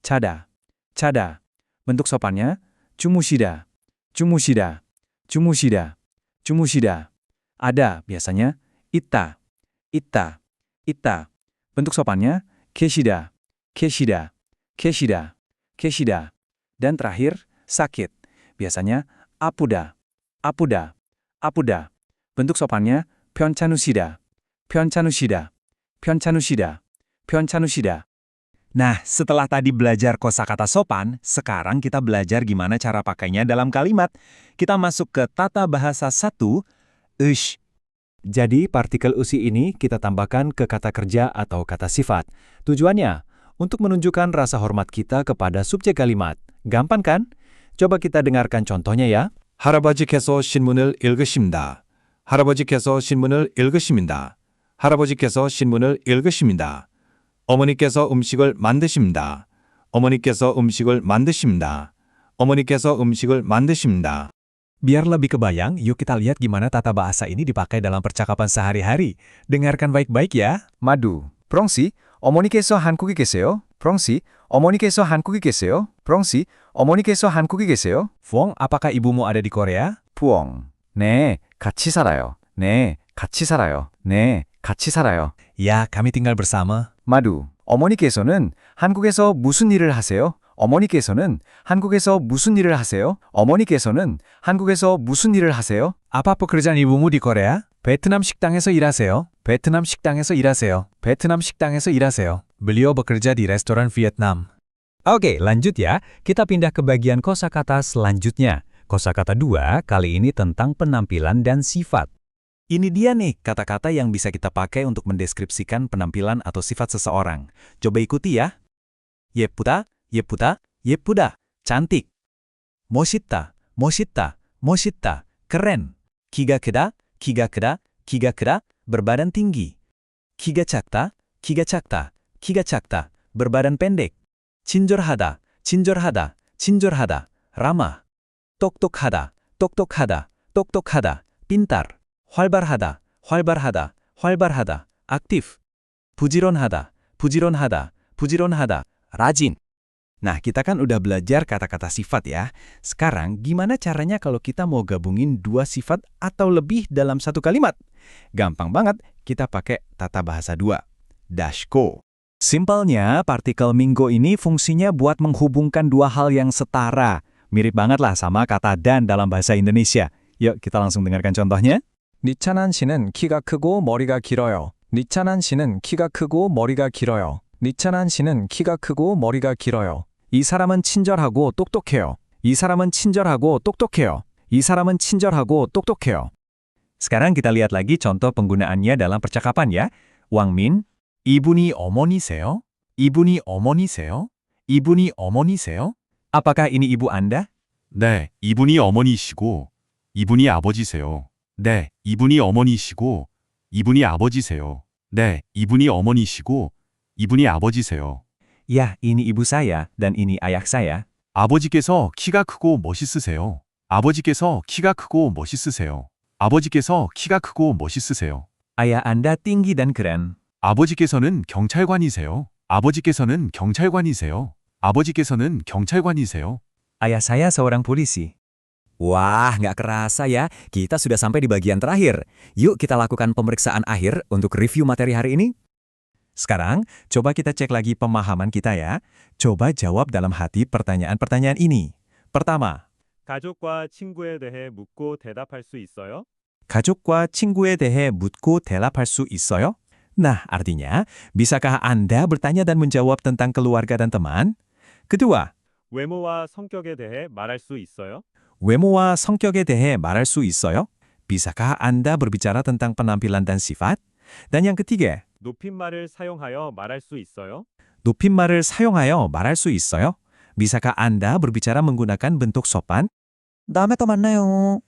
A: cada, cada. Bentuk sopannya cumushida, cumushida, cumushida, cumushida. Ada, biasanya ita, ita, ita. Bentuk sopannya keshida, keshida, keshida, keshida. Dan terakhir, sakit. Biasanya apuda, apuda, apuda. Bentuk sopannya pyeonchanushida, pyeonchanushida, pyeonchanushida, pyeonchanushida.
B: Nah, setelah tadi belajar kosakata sopan, sekarang kita belajar gimana cara pakainya dalam kalimat. Kita masuk ke tata bahasa 1, ush. Jadi, partikel usi ini kita tambahkan ke kata kerja atau kata sifat. Tujuannya, untuk menunjukkan rasa hormat kita kepada subjek kalimat. Gampang kan? Coba kita dengarkan contohnya ya.
E: 할아버지께서 신문을 읽으십니다. 할아버지께서 신문을 읽으십니다. 할아버지께서 신문을 읽으십니다. 어머니께서 음식을 만드십니다. 어머니께서 음식을 만드십니다. 어머니께서 음식을 만드십니다.
B: Biar lebih kebayang, yuk kita lihat gimana tata bahasa ini dipakai dalam percakapan sehari-hari. Dengarkan baik-baik ya. Madu. 프랑시, 어머니께서 한국에 계세요? 프랑시, 어머니께서 한국에 계세요? 프랑시, 어머니께서 한국에 계세요? Fuong, apakah ibumu ada di Korea? Fuong. 네, 같이 살아요. 네, 같이 살아요. 네, 같이 살아요. Ya, kami tinggal bersama. 마두, 어머니께서는 한국에서 무슨 일을 하세요? 어머니께서는 한국에서 무슨 일을 하세요? 어머니께서는 한국에서 무슨 일을 하세요? Apa pekerjaan ibumu di Korea? 베트남 식당에서 일하세요. 베트남 식당에서 일하세요. 베트남 식당에서 일하세요. Beliau bekerja di restoran Vietnam. Oke, lanjut ya. Kita pindah ke bagian kosakata selanjutnya. Kosakata 2 kali ini tentang penampilan dan sifat. Ini dia nih kata-kata yang bisa kita pakai untuk mendeskripsikan penampilan atau sifat seseorang. Coba ikuti ya. 예쁘다, 예쁘다, 예쁘다. cantik. 멋있다, 멋있다, 멋있다. keren. 키가 크다, 키가 크다, 키가 크다. berbadan tinggi. 키가 작다, 키가 작다, 키가 작다. berbadan pendek. 친절하다, 친절하다, 친절하다. ramah. 똑똑하다, 똑똑하다, 똑똑하다. pintar. 활발하다, 활발하다, 활발하다. aktif. 부지런하다, 부지런하다, 부지런하다. rajin. Nah, kita kan udah belajar kata-kata sifat ya. Sekarang, gimana caranya kalau kita mau gabungin 2 sifat atau lebih dalam satu kalimat? Gampang banget, kita pakai tata bahasa 2. Dashko. Simpelnya, partikel minggo ini fungsinya buat menghubungkan 2 hal yang setara. Mirip banget lah sama kata dan dalam bahasa Indonesia. Yuk, kita langsung dengarkan contohnya. 니찬한 씨는 키가 크고 머리가 길어요. 니찬한 씨는 키가 크고 머리가 길어요. 니찬한 씨는 키가 크고 머리가 길어요. 이 사람은 친절하고 똑똑해요. 이 사람은 친절하고 똑똑해요. 이 사람은 친절하고 똑똑해요. Sekarang kita lihat lagi contoh penggunaannya dalam percakapan ya. 왕민, 이분이 어머니세요? 이분이 어머니세요? 이분이 어머니세요? Apakah ini ibu Anda?
E: 네, 이분이 어머니시고 이분이 아버지세요. 네, 이분이 어머니시고 이분이 아버지세요. 네, 이분이 어머니시고 이분이 아버지세요.
B: Ya, ini ibu saya dan ini ayah saya.
E: 아버지께서 키가 크고 멋있으세요. 아버지께서 키가 크고 멋있으세요. 아버지께서 키가 크고 멋있으세요.
B: Ayah Anda tinggi dan keren.
E: 아버지께서는 경찰관이세요. 아버지께서는 경찰관이세요. 아버지께서는 경찰관이세요.
B: Ayah saya seorang polisi.
A: Wah, nggak kerasa ya, kita sudah sampai di bagian terakhir. Yuk kita lakukan pemeriksaan akhir untuk review materi hari ini. Sekarang, coba kita cek lagi pemahaman kita ya. Coba jawab dalam hati pertanyaan-pertanyaan ini. Pertama,
F: 가족과 친구에 대해 묻고 대답할 수 있어요?
A: 가족과 친구에 대해 묻고 대답할 수 있어요? Nah, artinya, bisakah Anda bertanya dan menjawab tentang keluarga dan teman? Kedua,
F: 외모와 성격에 대해 말할 수 있어요?
A: 외모와 성격에 대해 말할 수 있어요? Bisakah Anda berbicara tentang penampilan dan sifat? Dan yang ketiga,
F: 높임말을 사용하여 말할 수 있어요?
A: 높임말을 사용하여 말할 수 있어요? Bisakah Anda berbicara menggunakan bentuk sopan?
B: 다음에 또 만나요.